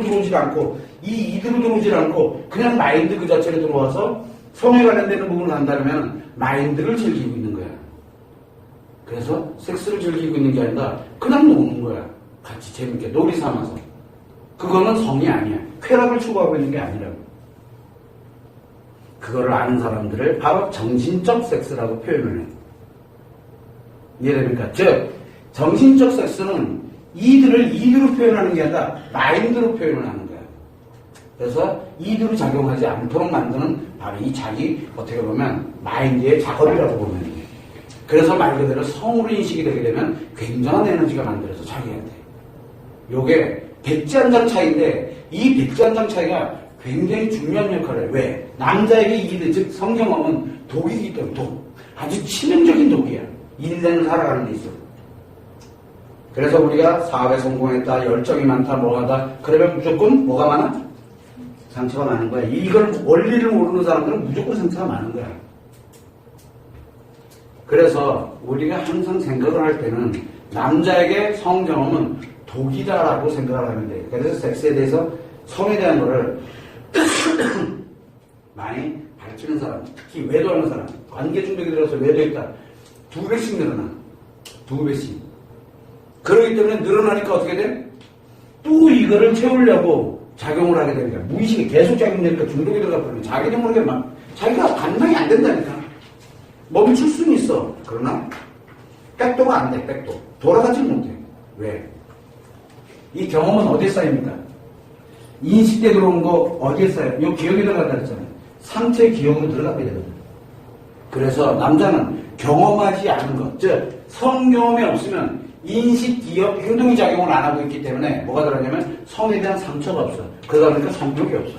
들어오질 않고 이드로 들어오질 않고 그냥 마인드 그 자체로 들어와서 성에 관련되는 부분을 한다면 마인드를 즐기고 있는 거야. 그래서 섹스를 즐기고 있는 게 아니라 그냥 노는 거야. 같이 재밌게 놀이 삼아서. 그거는 성이 아니야. 쾌락을 추구하고 있는 게 아니라고. 그거를 아는 사람들을 바로 정신적 섹스라고 표현을 해요. 이해됩니까? 즉, 정신적 섹스는 이들을 이드로 표현하는 게 아니라 마인드로 표현을 하는 거예요. 그래서 이드로 작용하지 않도록 만드는 바로 이 자기 어떻게 보면 마인드의 작업이라고 보면 돼요. 그래서 말 그대로 성으로 인식이 되게 되면 굉장한 에너지가 만들어서 자기한테. 요게 백지한장 차이인데 이 백지한장 차이가 굉장히 중요한 역할을 해요. 왜? 남자에게 이드, 즉 성경험은 독이기 때문에 독. 아주 치명적인 독이야. 인생을 살아가는 데 있어. 그래서 우리가 사업에 성공했다, 열정이 많다, 뭐하다. 그러면 무조건 뭐가 많아? 상처가 많은 거야. 이걸 원리를 모르는 사람들은 무조건 상처가 많은 거야. 그래서 우리가 항상 생각을 할 때는 남자에게 성경험은 독이다라고 생각을 하면 돼요. 그래서 섹스에 대해서 성에 대한 거를 많이 가르치는 사람, 특히 외도하는 사람, 관계 중독이 들어서 외도했다. 2배씩 늘어나. 2배씩. 그러기 때문에 늘어나니까 어떻게 돼? 또 이거를 채우려고 작용을 하게 되니까 무의식에 계속 작용되니까 중독이 들어가 버리면 자기도 모르게 막 자기가 감당이 안 된다니까. 멈출 수는 있어. 그러나 백도가 안 돼. 백도. 돌아가지 못해. 왜? 이 경험은 어디에 쌓입니까? 인식 때 들어온 거 어디에 쌓여요? 이 기억에 들어간다 그랬잖아요. 상체의 기억으로 들어가게 되거든요. 그래서 남자는 경험하지 않은 것, 즉 성경험이 없으면 인식, 기억, 행동이 작용을 안 하고 있기 때문에 뭐가 들어가냐면 성에 대한 상처가 없어. 그러다 보니까 성욕이 없어.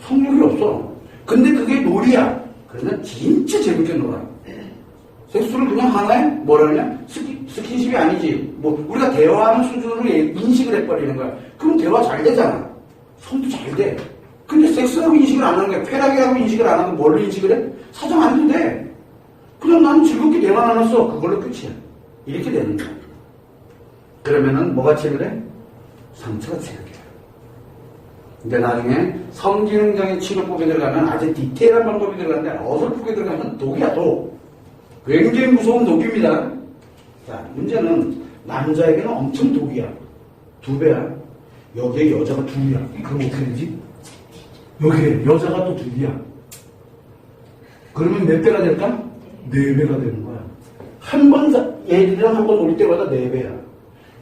성욕이 없어. 근데 그게 놀이야. 그러면 진짜 재밌게 놀아. 섹스를 그냥 하나에 뭐라 그러냐? 스킨십이 아니지. 뭐 우리가 대화하는 수준으로 인식을 해버리는 거야. 그럼 대화 잘 되잖아. 손도 잘 돼. 근데 섹스라고 인식을 안 하는 거야. 쾌락이라고 인식을 안 하고 뭘로 인식을 해? 사정 안 해도 돼. 그냥 나는 즐겁게 대화 나눴어. 그걸로 끝이야. 이렇게 되는 거야. 그러면은 뭐가 치료돼? 상처가 치료돼. 근데 나중에 성기능장애 치료법에 들어가면 아주 디테일한 방법이 들어가는데 어설프게 들어가면 독이야, 독. 굉장히 무서운 독입니다. 자, 문제는 남자에게는 엄청 독이야. 2배야. 여기에 여자가 2이야. 그럼 어떻게 되지? 여기에 여자가 또 2이야. 그러면 몇 배가 될까? 4배가 되는 거야. 얘들이랑 한 번 놀 때마다 4배야.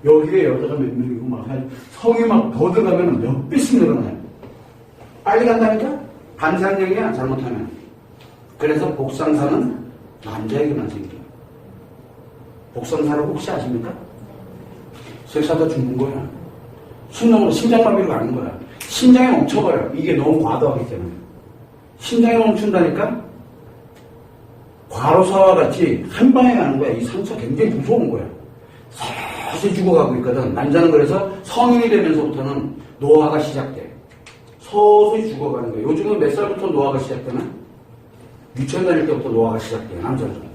여기에 여자가 몇 명이고 막 성이 막 더 들어가면 몇 배씩 늘어나요. 빨리 간다니까? 반상력이야, 잘못하면. 그래서 복상사는 남자에게만 생겨요. 복상사를 혹시 아십니까? 섹스하다 죽는 거야. 심장마비로 가는 거야. 심장이 멈춰버려. 이게 너무 과도하기 때문에. 심장이 멈춘다니까? 과로사와 같이 한 방에 가는 거야. 이 상처 굉장히 무서운 거야. 서서히 죽어가고 있거든. 남자는 그래서 성인이 되면서부터는 노화가 시작돼. 서서히 죽어가는 거야. 요즘은 몇 살부터 노화가 시작되나? 유치원 다닐 때부터 노화가 시작돼. 남자는.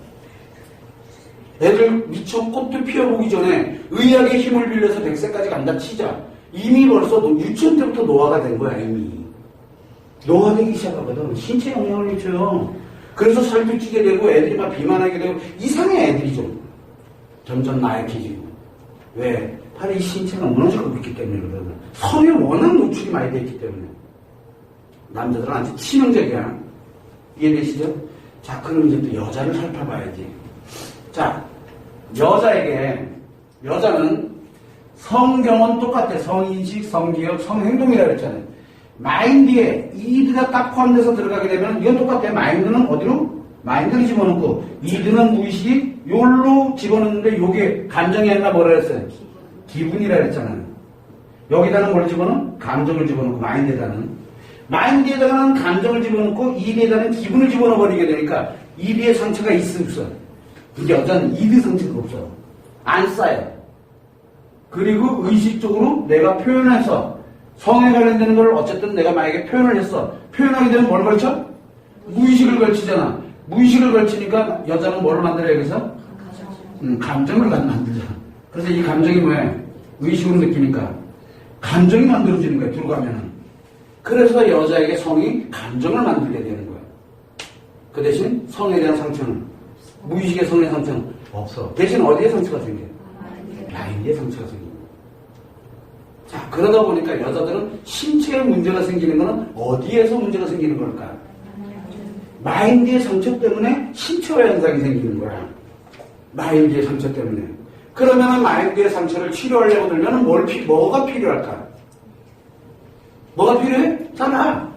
애들 미처 꽃도 피어보기 전에 의학의 힘을 빌려서 100세까지 간다 치자. 이미 벌써 유치원 때부터 노화가 된 거야, 이미. 노화되기 시작하거든. 신체 영향을 미쳐요. 그래서 살도 찌게 되고 애들이 막 비만하게 되고 이상해, 애들이 좀. 점점 나약해지고. 왜? 바로 이 신체가 무너지고 있기 때문에 그러거든. 성에 워낙 노출이 많이 돼 있기 때문에. 남자들은 아주 치명적이야. 이해되시죠? 자, 그럼 이제 또 여자를 살펴봐야지. 자, 여자는 성경은 똑같아. 성인식, 성기억, 성행동이라고 했잖아요. 마인드에 이드가 딱 포함돼서 들어가게 되면 이건 똑같아. 마인드는 어디로? 마인드를 집어넣고 이드는 무의식이 요로 집어넣는데 요게 감정이 아니라 뭐라 그랬어요? 기분이라 그랬잖아요. 여기다는 뭘 집어넣어? 감정을 집어넣고 마인드에다가는 감정을 집어넣고 이드에다는 기분을 집어넣어버리게 되니까 이드에 상처가 있어 없어? 근데 여자는 이드 상처가 없어. 안 쌓여. 그리고 의식적으로 내가 표현해서 성에 관련되는 걸 어쨌든 내가 만약에 표현을 했어. 표현하게 되면 뭘 걸쳐? 무의식을 걸치잖아. 무의식을 걸치니까 여자는 뭘 만들어야 여기서? 감정을 만들잖아. 그래서 이 감정이 뭐야? 의식으로 느끼니까 감정이 만들어지는 거야, 들어가면은. 그래서 여자에게 성이 감정을 만들게 되는 거야. 그 대신 성에 대한 상처는, 무의식의 성의 상처는 없어. 대신 어디에 상처가 생겨? 마인드에 상처가 생겨. 자, 그러다 보니까 여자들은 신체에 문제가 생기는 거는 어디에서 문제가 생기는 걸까? 마인드의 상처 때문에 신체화 현상이 생기는 거야. 마인드의 상처 때문에. 그러면은 마인드의 상처를 치료하려고 들면은 뭐가 필요할까? 뭐가 필요해? 잖아.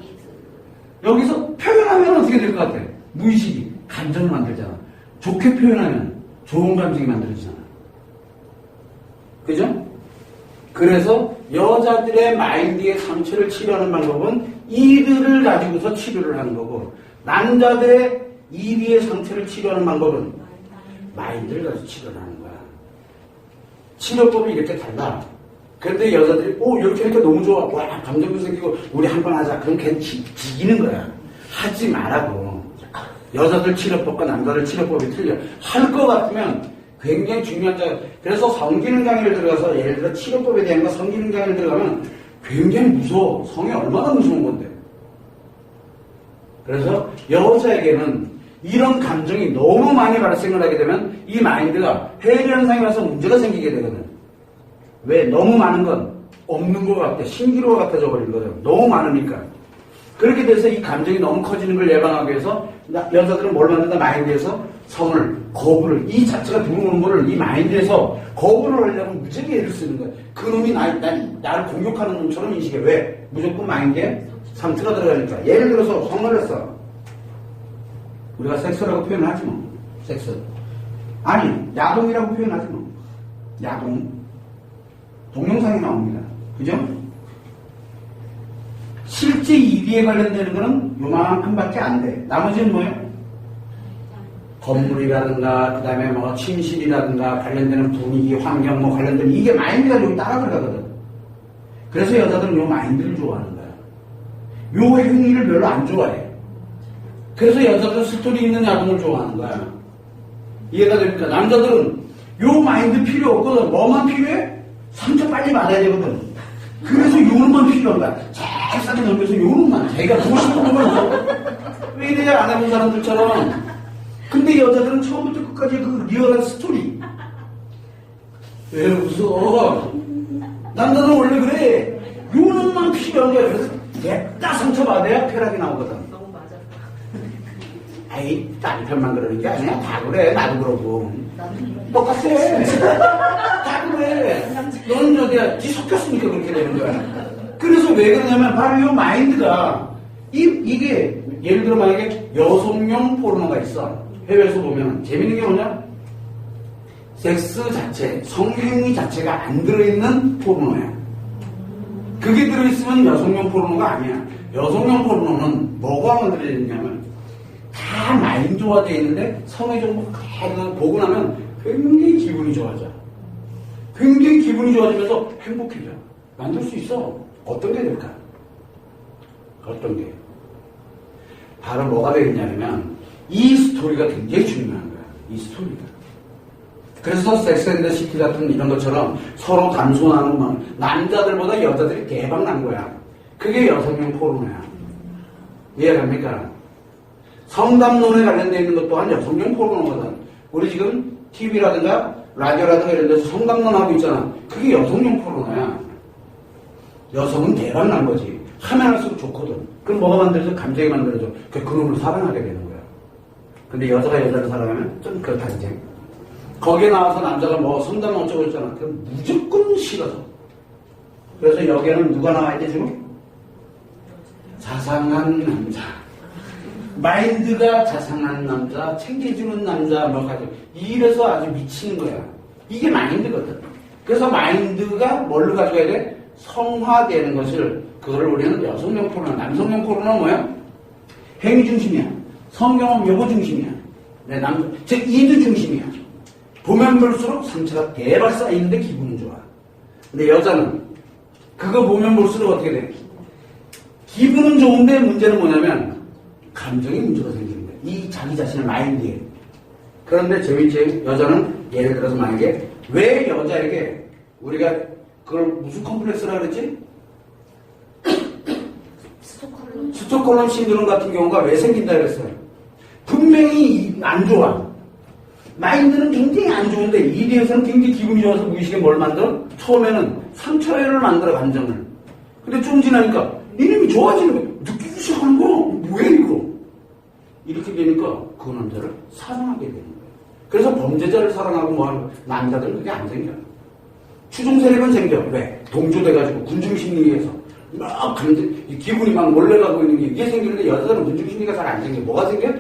여기서 표현하면 어떻게 될 것 같아? 무의식이 감정을 만들잖아. 좋게 표현하면 좋은 감정이 만들어지잖아. 그죠? 그래서 여자들의 마인드의 상처를 치료하는 방법은 이들을 가지고서 치료를 하는 거고, 남자들의 이비의 상처를 치료하는 방법은 마인드를 가지고 치료를 하는 거야. 치료법이 이렇게 달라. 그런데 여자들이 이렇게 하니까 너무 좋아. 와, 감정도 생기고 우리 한번 하자. 그럼 걔는 지기는 거야. 하지 말라고. 여자들 치료법과 남자들 치료법이 틀려. 할 것 같으면 굉장히 중요한 점. 그래서 성기능 강의를 들어가서 예를 들어 치료법에 대한 거 성기능 강의를 들어가면 굉장히 무서워. 성이 얼마나 무서운 건데. 그래서 여자에게는 이런 감정이 너무 많이 발생을 하게 되면 이 마인드가 해결 현상이 와서 문제가 생기게 되거든. 왜? 너무 많은 건 없는 것 같아. 신기루가 같아져 버린 거죠. 너무 많으니까. 그렇게 돼서 이 감정이 너무 커지는 걸 예방하기 위해서 여자들은 뭘 만든다? 마인드에서 성을, 거부를, 이 자체가 들어오는 거를 이 마인드에서 거부를 하려면 무지하게 애를 쓰는 거야. 그 놈이 나를 공격하는 놈처럼 인식해. 왜? 무조건 마인드에 상처가 들어가니까. 예를 들어서 성을 했어. 우리가 섹스라고 표현하지 뭐. 섹스. 아니, 야동이라고 표현하지 뭐. 야동. 동영상이 나옵니다. 그죠? 실제 이비에 관련되는 거는 요만큼밖에 안 돼. 나머지는 뭐예요? 건물이라든가, 그 다음에 뭐 침실이라든가, 관련되는 분위기, 환경, 뭐 관련된, 이게 마인드가 여기 따라 들어가거든. 그래서 여자들은 요 마인드를 좋아하는 거야. 요 행위를 별로 안 좋아해. 그래서 여자들은 스토리 있는 야동을 좋아하는 거야. 이해가 됩니까? 남자들은 요 마인드 필요 없거든. 뭐만 필요해? 상처 빨리 받아야 되거든. 그래서 요놈만 필요한 거야. 쫙 넘겨서 요놈만. 자기가 보고 싶은 것만. 왜 이래 안 해본 사람들처럼. 근데 여자들은 처음부터 끝까지 그 리얼한 스토리. 왜 웃어? 남자는 원래 그래. 요놈만 필요한 거야. 그래서 냅다 상처받아야 쾌락이 나오거든. 너무 맞아. 아이, 남편만 그러는 게 아니야. 다 그래. 나도 그러고. 똑같아. 다 그래. 넌 어디야? 지 섞였으니까 그렇게 되는 거야. 그래서 왜 그러냐면 바로 이 마인드가 이게 예를 들어 만약에 여성용 포르노가 있어. 해외에서 보면 재밌는 게 뭐냐? 섹스 자체, 성행위 자체가 안 들어있는 포르노야. 그게 들어있으면 여성용 포르노가 아니야. 여성용 포르노는 뭐가 만들어져 있냐면 다 마인드화되어 있는데 성의 정보가 다 보고 나면 굉장히 기분이 좋아져. 굉장히 기분이 좋아지면서 행복해져. 만들 수 있어. 어떤 게 될까? 어떤 게? 바로 뭐가 되겠냐면 이 스토리가 굉장히 중요한 거야. 이 스토리가. 그래서 섹스 앤 더 시티 같은 이런 것처럼 서로 담소하는 막 남자들보다 여자들이 대박 난 거야. 그게 여성용 포르노야. 이해갑니까? 성담론에 관련되어 있는 것 또한 여성용 포르노거든. 우리 지금 TV라든가 라디오라든가 이런 데서 성담론 하고 있잖아. 그게 여성용 포르노야. 여성은 대박 난 거지. 하면 할수록 좋거든. 그럼 뭐가 만들어져? 감정이 만들어져. 그 놈을 사랑하게 되는 거야. 근데 여자가 여자를 사랑하면 좀 그렇다, 이제. 거기에 나와서 남자가 뭐 성담론 어쩌고 했잖아. 그럼 무조건 싫어져. 그래서 여기에는 누가 나와 있지, 지금? 자상한 남자. 마인드가 자상한 남자, 챙겨주는 남자, 뭐 가지고. 이래서 아주 미치는 거야. 이게 마인드거든. 그래서 마인드가 뭘로 가져가야 돼? 성화되는 것을, 그거를 우리는 여성용 포르노, 남성용 포르노는 뭐야? 행위 중심이야. 성경은 요거 중심이야. 네, 즉, 이두 중심이야. 보면 볼수록 상처가 대박 쌓이는데 기분은 좋아. 근데 여자는 그거 보면 볼수록 어떻게 돼? 기분은 좋은데 문제는 뭐냐면 감정이 문제가 생기는 거야. 이 자기 자신의 마인드에. 그런데 재밌지? 여자는 예를 들어서 만약에 왜 여자에게 우리가 그걸 무슨 컴플렉스라 그랬지? 스톡홀름 신드롬 같은 경우가 왜 생긴다 그랬어요? 분명히 안 좋아. 마인드는 굉장히 안 좋은데 이대에서는 굉장히 기분이 좋아서 무의식에 뭘 만들어? 처음에는 상처를 만들어 감정을. 근데 좀 지나니까 이놈이 좋아지는 거야. 느끼기 시작하는 거 뭐야 이거? 이렇게 되니까 그 남자를 사랑하게 되는 거야. 그래서 범죄자를 사랑하고 뭐하는 거야? 남자들은 그게 안 생겨. 추종 세력은 생겨. 왜? 동조돼가지고 군중심리에서 막 감정, 기분이 막 몰려가고 있는 게 이게 생기는데 여자들은 군중심리가 잘 안 생겨. 뭐가 생겨?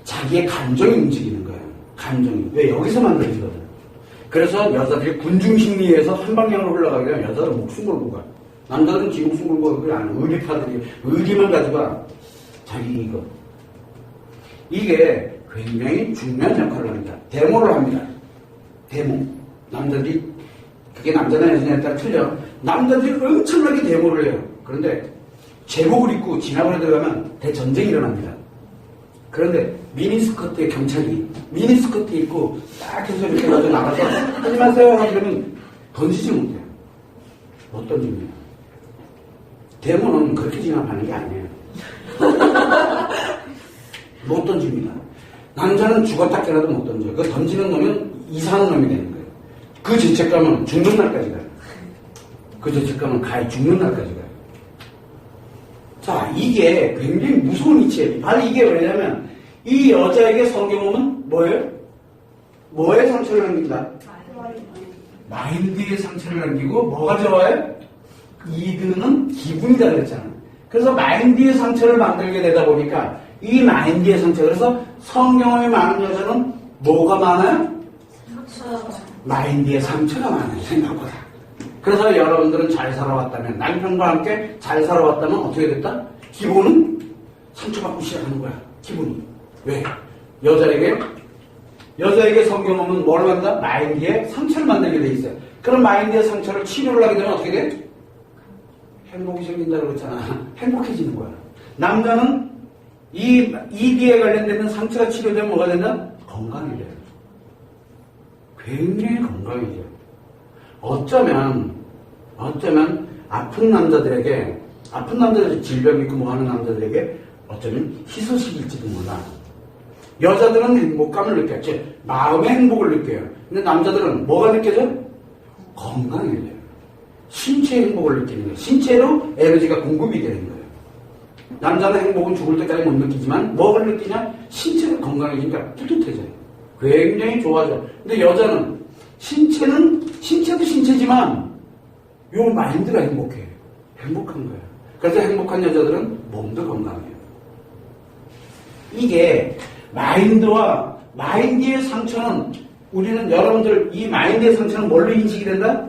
자기의 감정이 움직이는 거예요. 감정이. 왜? 여기서 만들어지거든. 그래서 여자들이 군중심리에서 한 방향으로 흘러가게 되면 여자들은 목숨 걸고 가. 남자들은 지 목숨 걸고 가고 안 의리파들이 의리만 가지고 가. 자기 이거. 이게 굉장히 중요한 역할을 합니다. 데모를 합니다. 데모. 남자들이 그게 남자나 여자냐에 따라 틀려. 남자들이 엄청나게 데모를 해요. 그런데 제복을 입고 진압을 들어가면 대전쟁이 일어납니다. 그런데 미니스커트에 경찰이 미니스커트 입고 딱 해서 이렇게 해가지고 나가서 하지 마세요 하면 던지지 못해요. 못 던집니다. 데모는 그렇게 진압하는 게 아니에요. 못 던집니다. 남자는 죽었다 깨라도 못 던져요. 그 던지는 놈은 이상한 놈이 되는 거예요. 그 죄책감은 죽는 날까지 가요. 그 죄책감은 가히 죽는 날까지 가요. 자, 이게 굉장히 무서운 이치예요. 바로 이게 왜냐면 이 여자에게 성경 오면 뭐예요? 뭐에 상처를 남긴다? 마인드에 상처를 남기고 뭐가 좋아요? 이드는 기분이다 그랬잖아. 그래서 마인드의 상처를 만들게 되다 보니까 이 마인드의 상처. 그래서 성경에 많은 여자는 뭐가 많아요? 마인드의 상처가 많아요. 생각보다. 그래서 여러분들은 잘 살아왔다면 남편과 함께 잘 살아왔다면 어떻게 됐다? 기본은 상처받고 시작하는 거야. 기분이. 왜? 여자에게 성경 오면 뭘 한다? 마인드에 상처를 만들게 돼 있어요. 그럼 마인드의 상처를 치료를 하게 되면 어떻게 돼? 행복이 생긴다고 그랬잖아. 행복해지는 거야. 남자는 이 ED에 관련되는 상처가 치료되면 뭐가 된다? 건강해져요. 굉장히 건강해져요. 어쩌면 아픈 남자들에게 질병 있고 뭐 하는 남자들에게 어쩌면 희소식일지도 몰라. 여자들은 행복감을 느껴요. 즉 마음의 행복을 느껴요. 근데 남자들은 뭐가 느껴져? 건강해져요. 신체의 행복을 느끼는 거예요. 신체로 에너지가 공급이 되는 거예요. 남자는 행복은 죽을 때까지 못 느끼지만 뭐를 느끼냐? 신체가 건강해지니까 뿌듯해져요. 굉장히 좋아져. 근데 여자는 신체도 신체지만 요 마인드가 행복해요. 행복한 거예요. 그래서 행복한 여자들은 몸도 건강해요. 이게 마인드와 마인드의 상처는 우리는 여러분들 이 마인드의 상처는 뭘로 인식이 된다?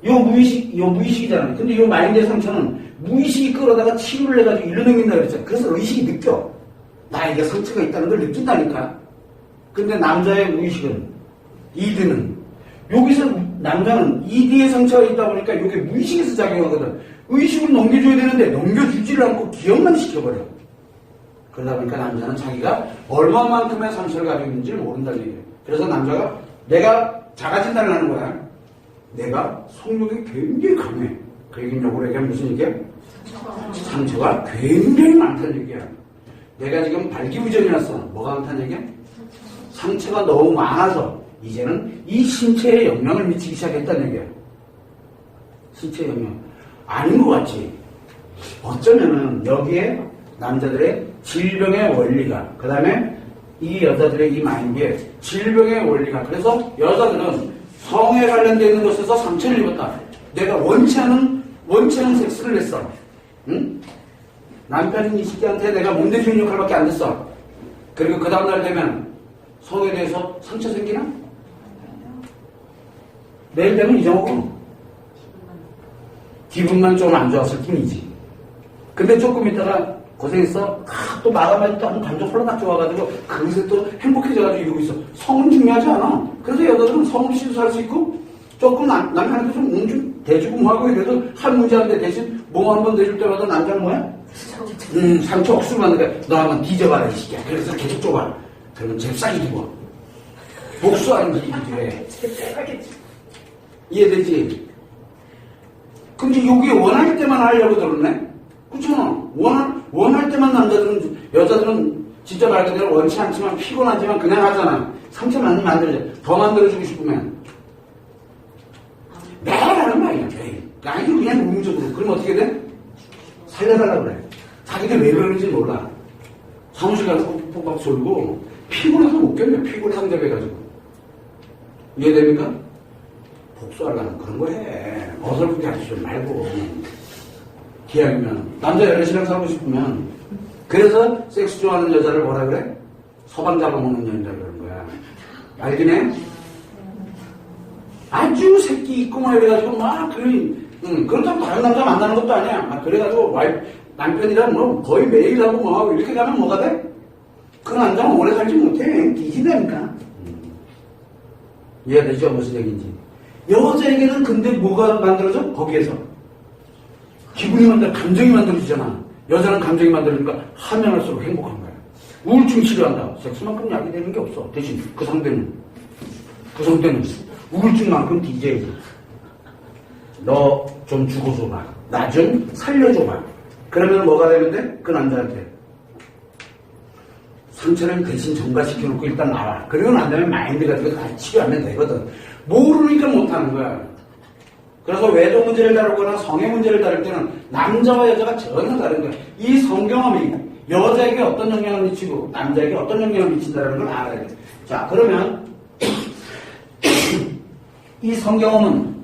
요 무의식이잖아요. 근데 요 마인드의 상처는 무의식이 끌어다가 치유를 해가지고 일로 넘긴다 그랬잖아요. 그래서 의식이 느껴. 나에게 상처가 있다는 걸 느낀다니까. 근데 남자의 무의식은 이드는 여기서 남자는 이드의 상처가 있다 보니까 이게 무의식에서 작용하거든. 의식을 넘겨줘야 되는데 넘겨주지를 않고 기억만 시켜버려. 그러다 보니까 남자는 자기가 얼마만큼의 상처를 가지고 있는지를 모른다는 얘기예요. 그래서 남자가 내가 자가진단을 하는 거야. 내가 성욕이 굉장히 강해. 그 얘기는 요거로 얘기하면 무슨 얘기야? 상처가 굉장히 많다는 얘기야. 내가 지금 발기부전이 났어. 뭐가 많다는 얘기야? 상처가 너무 많아서 이제는 이 신체에 영향을 미치기 시작했다는 얘기야. 신체에 영향. 아닌 것 같지. 어쩌면은 여기에 남자들의 질병의 원리가, 그 다음에 이 여자들의 이 마인드에 질병의 원리가, 그래서 여자들은 성에 관련되어 있는 것에서 상처를 입었다. 내가 원치 않은 섹스를 했어. 응? 남편인 이 새끼한테 내가 몸대주는 역할밖에 안 됐어. 그리고 그 다음날 되면 성에 대해서 상처 생기나? 내일 되면 잊어먹어. 기분만 좀 안 좋았을 뿐이지. 근데 조금 있다가 고생했어. 또 마감할 때 한번 감정 홀라닥 좋아가지고 그새 또 행복해져가지고 이러고 있어. 성은 중요하지 않아. 그래서 여자들은 성 없이도 살 수 있고 조금 남편한테 좀 대주고 뭐하고 이래도 한 문제 안 돼. 대신 뭐 한 번 대줄 때마다 남자는 뭐야? 상처 억수로 만드니까 너 한번 뒤져봐라 이 새끼야. 그래서 계속 좁아. 그러면 잽싸게 뒤고 복수하는 게 일이래. 이해되지? 근데 여기 원할 때만 하려고 들었네? 그렇잖아. 원할 때만 여자들은 진짜 말 그대로 원치 않지만 피곤하지만 그냥 하잖아. 상처 많이 만들어줘. 더 만들어주고 싶으면. 매일 하는 말이야, 매일. 아니, 그냥 의무적으로. 그럼 어떻게 돼? 살려달라고 그래. 자기들 왜 그러는지 몰라. 사무실 가서 뻑뻑 졸고, 피곤해서 못 견뎌. 피곤해 상대해가지고. 이해됩니까? 복수하려는 그런 거 해. 어설프게 하지 좀 말고. 기왕이면. 남자 여럿이랑 살고 싶으면. 그래서 섹스 좋아하는 여자를 뭐라 그래? 서방 잡아먹는 여자 그러는 거야. 알긴 해? 아주 새끼 있고 막 이래가지고 막 그렇다고 다른 남자 만나는 것도 아니야. 막 그래가지고 남편이랑 뭐 거의 매일 하고 뭐 하고 이렇게 가면 뭐가 돼? 그 남자는 오래 살지 못해. 뒤진다니까. 이해되죠? 무슨 얘기인지. 여자에게는 근데 뭐가 만들어져? 거기에서 기분이 만들어, 감정이 만들어지잖아. 여자는 감정이 만들어지니까 하면 할수록 행복한 거야. 우울증 치료한다. 섹스만큼 약이 되는 게 없어. 대신 그 상대는 우울증만큼 DJ. 너 좀 죽어줘봐. 나 좀 살려줘봐. 그러면 뭐가 되는데? 그 남자한테 상처를 대신 전가시켜놓고 일단 나와. 그러고 안 되면 마인드가 되고 같이 치료하면 되거든. 모르니까 못하는 거야. 그래서 외도 문제를 다루거나 성의 문제를 다룰 때는 남자와 여자가 전혀 다른 거야. 이 성경험이 여자에게 어떤 영향을 미치고 남자에게 어떤 영향을 미친다는 걸 알아야 돼. 자, 그러면 이 성경험은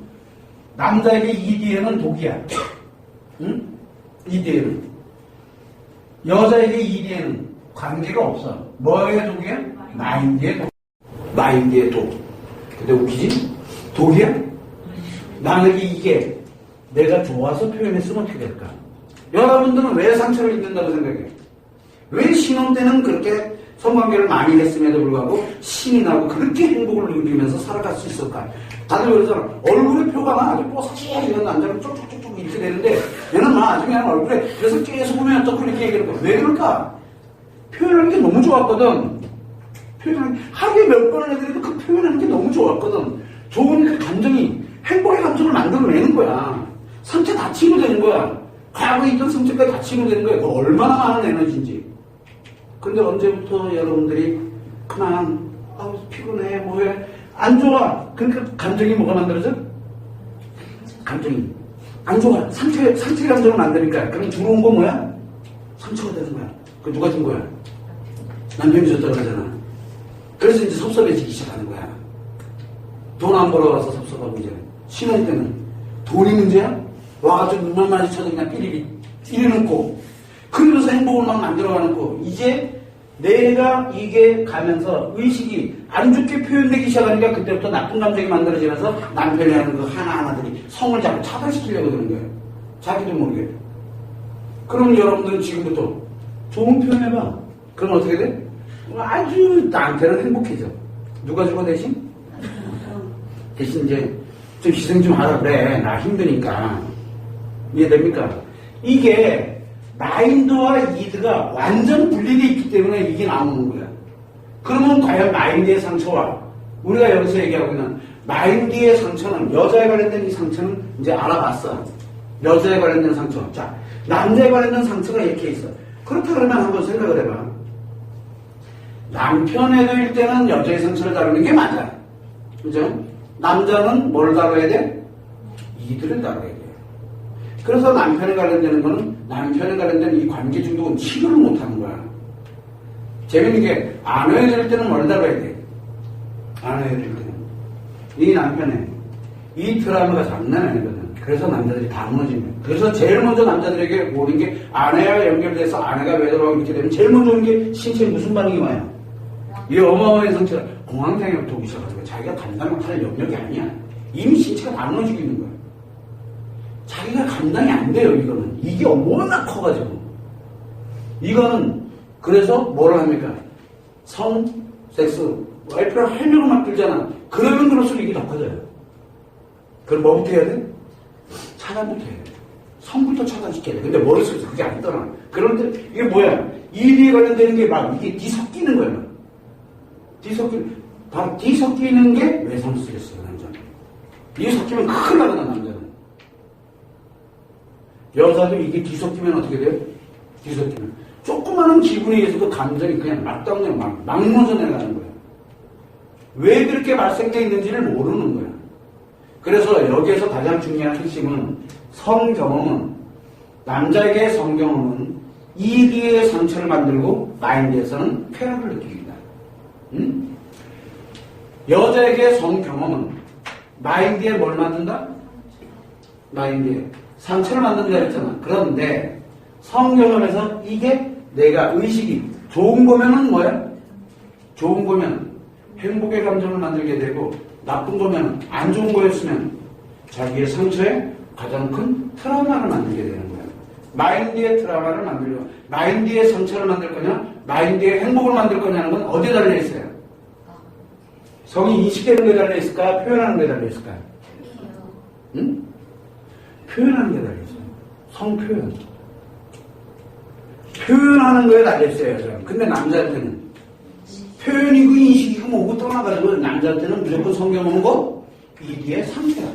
남자에게 ED에는 독이야. 응? ED에는. 여자에게 ED에는 관계가 없어. 뭐의 독이야? 마인드의 독. 마인드의 독. 근데 웃기지? 독이야? 만약에 이게 내가 좋아서 표현했으면 어떻게 될까? 여러분들은 왜 상처를 입는다고 생각해? 왜 신혼 때는 그렇게 성관계를 많이 했음에도 불구하고 신이 나고 그렇게 행복을 누리면서 살아갈 수 있을까? 다들 그러잖아. 얼굴에 표가 아주 뽀사지해 이런 남자는 쭉쭉쭉쭉 이렇게 되는데 얘는 아주 그냥 얼굴에 그래서 계속 보면 어떻게 이렇게 얘기하는 거야. 왜 그럴까? 표현하는 게 너무 좋았거든. 하루에 몇 번을 해도 그 표현하는 게 너무 좋았거든. 좋은 그 감정이 행복의 감정을 만들어내는 거야. 상처 다 치료되는 거야. 과거에 있던 상처까지 다 치료되는 거야. 그거 얼마나 많은 에너지인지. 근데 언제부터 여러분들이 그냥 피곤해 뭐해 안 좋아. 그러니까 감정이 뭐가 만들어져? 감정이 안 좋아. 상처의 감정을 만드니까. 그럼 들어온 거 뭐야? 상처가 되는 거야. 그 누가 준 거야? 남편이 줬다고 하잖아. 그래서 이제 섭섭해지기 시작하는 거야. 돈 안 벌어와서 섭섭하고 이제 신혼 때는 돈이 문제야? 와가지고 눈만 마주쳐도 그냥 삐리리 찌르놓고 그러면서 행복을 막 만들어가놓고 이제 내가 이게 가면서 의식이 안 좋게 표현되기 시작하니까 그때부터 나쁜 감정이 만들어지면서 남편이 하는 그 하나하나들이 성을 자꾸 차단시키려고 그러는 거예요. 자기도 모르게. 그럼 여러분들은 지금부터 좋은 표현해봐. 그럼 어떻게 돼? 아주 나한테는 행복해져. 누가 주고 대신? 대신 이제 좀 희생 좀 하라 그래. 나 힘드니까. 이해됩니까? 이게 마인드와 이드가 완전 분리되어 있기 때문에 이게 나오는 거야. 그러면 과연 마인드의 상처와 우리가 여기서 얘기하고 있는 마인드의 상처는 여자에 관련된 이 상처는 이제 알아봤어. 여자에 관련된 상처. 자, 남자에 관련된 상처가 이렇게 있어. 그렇다 그러면 한번 생각을 해봐. 남편에 대할 때는 여자의 상처를 다루는 게 맞아. 그죠? 남자는 뭘 다뤄야 돼? 이들을 다뤄야 돼. 그래서 남편에 관련되는 거는 남편에 관련된 이 관계 중독은 치료를 못하는 거야. 재밌는 게 아내에 될 때는 뭘 다뤄야 돼? 아내에 될 때는 이 남편의 이 트라우마가 장난 아니거든. 그래서 남자들이 다 무너집니다. 그래서 제일 먼저 남자들에게 오는 게 아내와 연결돼서 아내가 외도하고 이렇게 되면 제일 먼저 오는 게 신체에 무슨 반응이 와요? 이 어마어마한 상처가 공황장애부터 오기 시작하고 자기가 감당할 영역이 아니야. 이미 신체가 다 무너지고 있는 거야. 자기가 감당이 안 돼요, 이거는. 이게 워낙 커가지고. 이거는, 그래서 뭐를 합니까? 섹스, 와이프를 하려고 막 들잖아. 그러면 그럴수록 이게 더 커져요. 그럼 뭐부터 해야 돼? 차단부터 해야 돼. 성부터 차단시켜야 돼. 근데 머릿속에서 그게 안 떠나. 그런데 이게 뭐야? 이에 관련되는 게 막 이게 뒤섞이는 거야. 바로 뒤섞이는 게 외상 스트레스야, 남자는. 뒤섞이면 큰일 나거든, 남자는. 여자도 이게 뒤섞이면 어떻게 돼요? 뒤섞이면 조그마한 기분에 의해서도 감정이 그냥 막당내 막 묻어내가는 거야. 왜 그렇게 발생되어 있는지를 모르는 거야. 그래서 여기에서 가장 중요한 핵심은 성경험은, 남자에게 성경험은 이리의 상처를 만들고 마인드에서는 쾌락을 느낍니다. 여자에게 성경험은 마인드에 뭘 만든다? 마인드에 상처를 만든다 했잖아. 그런데 성경험에서 이게 내가 의식이 좋은 거면은 뭐야? 좋은 거면 행복의 감정을 만들게 되고, 나쁜 거면 안 좋은 거였으면 자기의 상처에 가장 큰 트라우마를 만들게 되는 거야. 마인드의 트라우마를 만들고, 마인드의 상처를 만들 거냐, 마인드의 행복을 만들 거냐는 건 어디에 달려 있어요? 성이 인식되는 게 달려 있을까? 표현하는 게 달려 있을까? 응? 표현하는 게 달려 있어요. 성표현. 표현하는 거에 달려 있어요, 여자는. 근데 남자한테는 표현이고 인식이고 뭐고 떠나가지고 남자한테는 무조건 성경험은 거 이디에 상처야.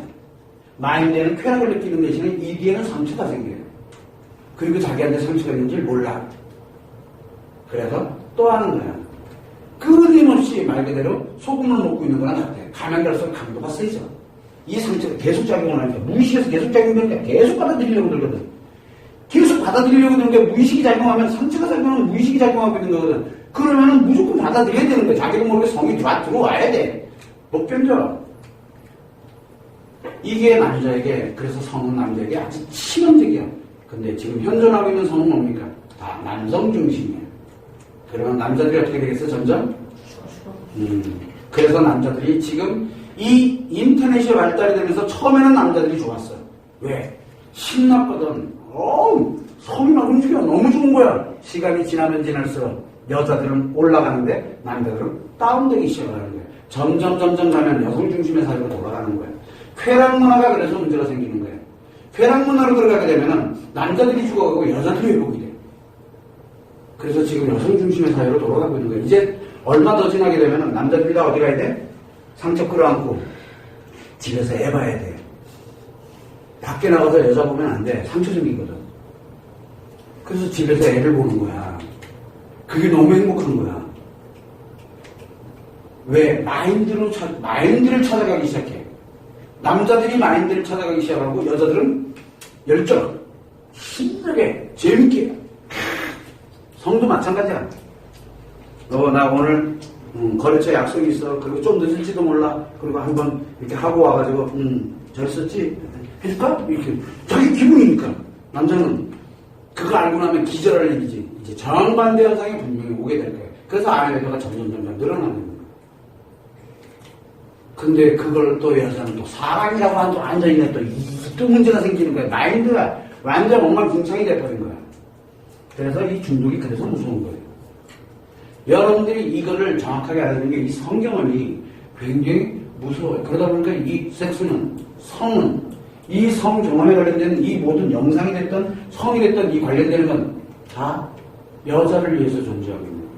마인드에는 쾌락을 느끼는 대신에 이디에는 상처가 생겨요. 그리고 자기한테 상처가 있는지 몰라. 그래서 또 하는 거야. 끊임없이 말 그대로 소금을 먹고 있는 거랑 같아. 가면 갈수록 강도가 세죠. 이 상처가 계속 작용을 하니까, 무의식에서 계속 작용되니까 계속 받아들이려고 들거든. 계속 받아들이려고 드는 게, 무의식이 작용하면 상처가 작용하면 무의식이 작용하고 있는 거거든. 그러면은 무조건 받아들여야 되는 거야. 자기가 모르게 성이 들어와야 돼. 못 견뎌. 이게 남자에게, 그래서 성은 남자에게 아주 치명적이야. 근데 지금 현존하고 있는 성은 뭡니까? 다 남성 중심이야. 그러면 남자들이 어떻게 되겠어, 점점? 그래서 남자들이 지금 이 인터넷이 발달이 되면서 처음에는 남자들이 좋았어. 왜? 신났거든. 성이 막 움직여. 너무 좋은 거야. 시간이 지나면 지날수록 여자들은 올라가는데 남자들은 다운되기 시작하는 거야. 점점 가면 여성 중심의 사회로 돌아가는 거야. 쾌락 문화가 그래서 문제가 생기는 거야. 쾌락 문화로 들어가게 되면은 남자들이 죽어가고 여자들이 회복이 돼. 그래서 지금 여성 중심의 사회로 돌아가고 있는 거야. 이제 얼마 더 지나게 되면은 남자들이 다 어디 가야 돼? 상처 끌어안고 집에서 애 봐야 돼. 밖에 나가서 여자 보면 안 돼. 상처 생기거든. 그래서 집에서 애를 보는 거야. 그게 너무 행복한 거야. 왜? 마인드를 찾아가기 시작해. 남자들이 마인드를 찾아가기 시작하고 여자들은 열정, 신나게, 재밌게. 성도 마찬가지야. 나 오늘 거래처 약속이 있어. 그리고 좀 늦을지도 몰라. 그리고 한번 이렇게 하고 와가지고 잘 썼지? 해줄까? 이렇게 자기 기분이니까. 남자는 그거 알고 나면 기절할 일이지. 이제 정반대 현상이 분명히 오게 될 거예요. 그래서 아내가 점점 늘어나는 거예요. 근데 그걸 또 여자는 또 사랑이라고 하는 또 앉아있네. 또 문제가 생기는 거야. 마인드가 완전 엉망진창이 돼버린 거야. 그래서 이 중독이 그래서 무서운 거예요. 여러분들이 이거를 정확하게 알아야 되는 게, 이 성경험이 굉장히 무서워요. 그러다 보니까 이 섹스는, 성은, 이 성경험에 관련된 이 모든 영상이 됐던, 성이 됐던 이 관련되는 건 다 여자를 위해서 존재하고 있는 거예요.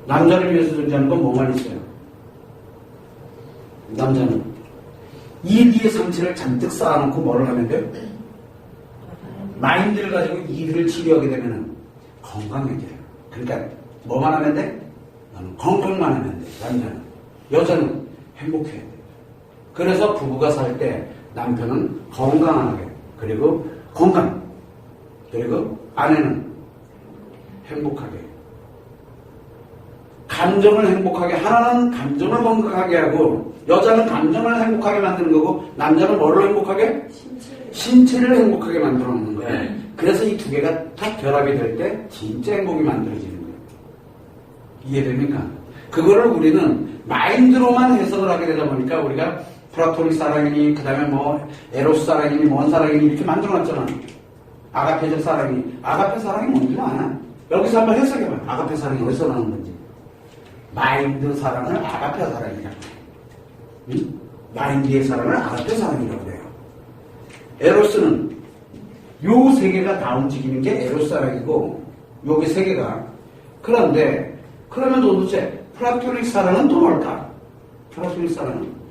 남자를 위해서 존재하는 건 뭐만 있어요? 남자는 이리의 상처를 잔뜩 쌓아놓고 뭐를 하면 돼요? 마인드를 가지고 이리를 치료하게 되면 건강해져요. 그러니까 뭐만 하면 돼? 나는 건강만 하면 돼. 남자는. 여자는 행복해야 돼. 그래서 부부가 살 때 남편은 건강하게, 그리고 건강, 그리고 아내는 행복하게. 감정을 행복하게, 하나는 감정을 건강하게 하고, 여자는 감정을 행복하게 만드는 거고, 남자는 뭐를 행복하게? 신체를 행복하게 만들어 놓는 거야. 그래서 이 두 개가 딱 결합이 될 때 진짜 행복이 만들어지는 거예요. 이해됩니까? 그거를 우리는 마인드로만 해석을 하게 되다 보니까 우리가 플라토닉 사랑이니, 그 다음에 뭐 에로스 사랑이니, 뭔 사랑이니 이렇게 만들어놨잖아. 아가페적 사랑이. 아가페 사랑이 뭔지 아나? 여기서 한번 해석해봐. 아가페 사랑이 어디서 나오는 건지. 마인드 사랑을 아가페 사랑이라고 해요. 마인드의 사랑을 아가페 사랑이라고 해요. 에로스는 요 세 개가 다 움직이는 게 에로스 사랑이고, 요게 세 개가. 그런데 그러면 도대체 플라토닉 사랑은 또 뭘까? 플라토닉 사랑은?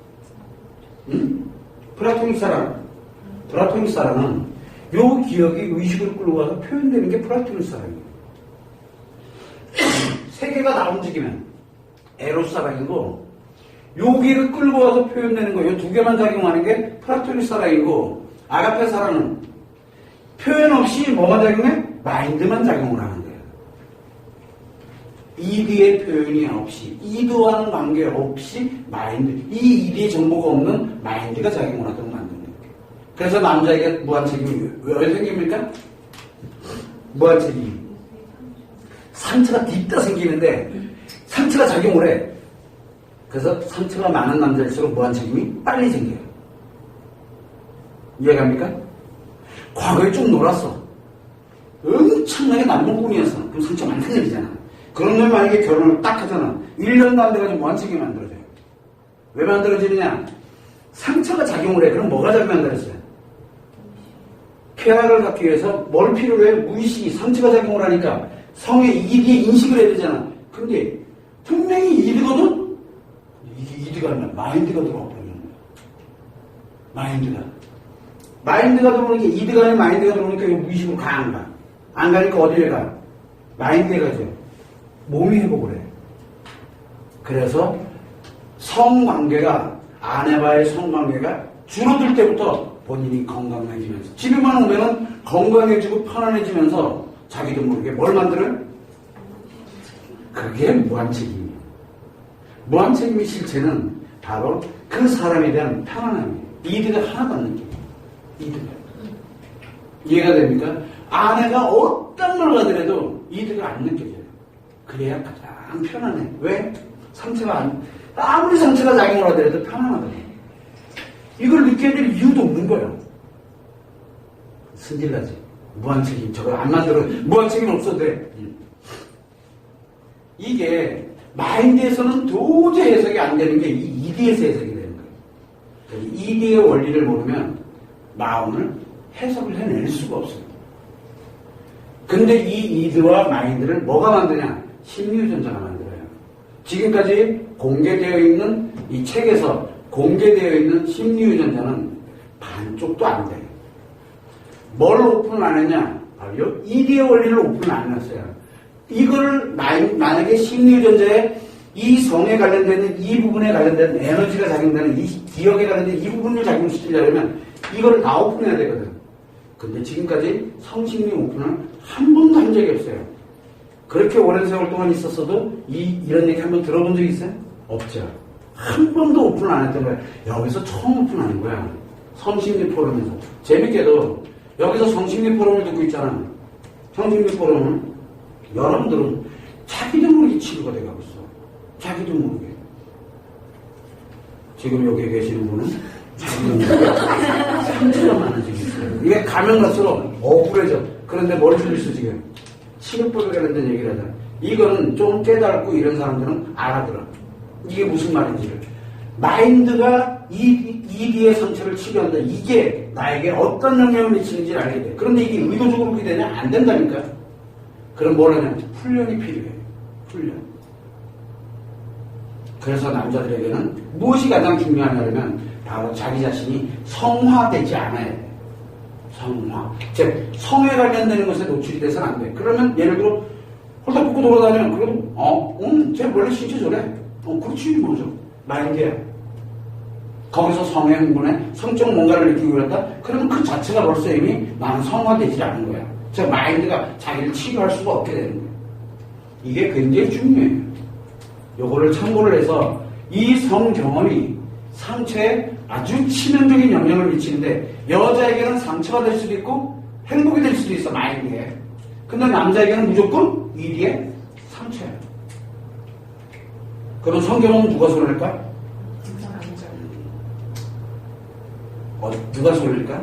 플라토닉 사랑은 요 기억이 의식을 끌고 가서 표현되는 게 플라토닉 사랑이에요. 세 개가 다 움직이면 에로스 사랑이고 여기를 끌고 와서 표현되는 거예요. 두 개만 작용하는 게 프라토니 사랑이고 아가페 사랑은 표현 없이 뭐만 작용해? 마인드만 작용을 하는 거예요. 이드의 표현이 없이 이드와는 관계없이 마인드 이 이드의 정보가 없는 마인드가 작용을 하도록 만드는 거예요. 그래서 남자에게 무한책임이 왜 생깁니까? 무한책임이 상처가 딥다 생기는데 상처가 작용을 해. 그래서 상처가 많은 남자일수록 무한책임이 빨리 생겨요. 이해갑니까? 과거에 좀 놀았어. 엄청나게 남봉꾼이었어. 그럼 상처 많이 생기잖아. 그런 놈이 만약에 결혼을 딱 하잖아. 1년도 안 돼가지고 무한책임이 만들어져요. 왜 만들어지느냐? 상처가 작용을 해. 그럼 뭐가 만들어져요? 쾌락을 갖기 위해서 뭘 필요로 해? 무의식이 상처가 작용을 하니까 성의 이드에 인식을 해야 되잖아. 근데 분명히 이드거든? 이게 이드가 아니라 마인드가 들어와 버리는 거야. 마인드가 들어오니까 이드가 아니라 마인드가 들어오니까 무의식으로 가 안 가. 안 가니까 어디에 가? 마인드에 가죠. 몸이 회복을 해. 그래서 성관계가 아내와의 성관계가 줄어들 때부터 본인이 건강해지면서 집에만 오면은 건강해지고 편안해지면서 자기도 모르게 뭘 만들어요? 그게 무한책임이에요. 무한책임의 실체는 바로 그 사람에 대한 편안함이에요. 이드가 하나도 안 느껴요. 이드가. 이해가 됩니까? 아내가 어떤 걸 가더라도 이드가 안 느껴져요. 그래야 가장 편안해. 왜? 아무리 상처가 작용을 하더라도 편안하거든요. 이걸 느껴야 될 이유도 없는 거예요. 승질나지. 무한책임. 저걸 안 만들어. 무한책임 없어도 돼. 이게 마인드에서는 도저히 해석이 안 되는 게 이 이드에서 해석이 되는 거예요. 이드의 원리를 모르면 마음을 해석을 해낼 수가 없어요. 근데 이 이드와 마인드를 뭐가 만드냐? 심리유전자가 만들어요. 지금까지 공개되어 있는 이 책에서 공개되어 있는 심리유전자는 반쪽도 안 돼요. 뭘 오픈을 안 했냐? 바로 이드의 원리를 오픈을 안 했어요. 이걸 만약에 심리유전자에 이 성에 관련되는 이 부분에 관련된 에너지가 작용되는 이 기억에 관련된 이 부분을 작용시키려면 이걸 다 오픈해야 되거든. 근데 지금까지 성심리 오픈을 한 번도 한 적이 없어요. 그렇게 오랜 세월 동안 있었어도 이런 얘기 한번 들어본 적 있어요? 없죠. 한 번도 오픈을 안 했던 거야. 여기서 처음 오픈하는 거야. 성심리 포럼에서. 재밌게도 여기서 성심리 포럼을 듣고 있잖아. 성심리 포럼은 여러분들은 자기도 모르게 치료가 돼가고 있어. 자기도 모르게. 지금 여기 계시는 분은 자기도 모르게 상처가 많아지고 있어요. 이게 가면 갈수록 억울해져. 그런데 뭘 들렸어 지금? 치료법에 관련된 얘기를 하잖아. 이거는 좀 깨닫고 이런 사람들은 알아들어. 이게 무슨 말인지를. 마인드가 이디의 상처를 치료한다. 이게 나에게 어떤 영향을 미치는지를 알게 돼. 그런데 이게 의도적으로 그렇게 되냐? 안 된다니까. 그럼 뭘 하냐? 훈련이 필요해. 훈련. 그래서 남자들에게는 무엇이 가장 중요하냐면 바로 자기 자신이 성화되지 않아야 돼. 성화. 즉 성에 관련되는 것에 노출이 돼서는 안 돼. 그러면 예를 들어 홀딱 벗고 돌아다니면 그래도 쟤 원래 신체 저래. 그렇지 뭐죠. 마인드야. 거기서 성의 흥분에 성적 뭔가를 느끼고 그랬다? 그러면 그 자체가 벌써 이미 나는 성화되지 않은 거야. 즉 마인드가 자기를 치료할 수가 없게 되는 거야. 이게 굉장히 중요해요. 요거를 참고를 해서 이 성 경험이 상처에 아주 치명적인 영향을 미치는데 여자에게는 상처가 될 수도 있고 행복이 될 수도 있어. 마인드에. 근데 남자에게는 무조건 이디에 상처야. 그럼 성경은 누가 손을 낼까? 누가 손을 낼까?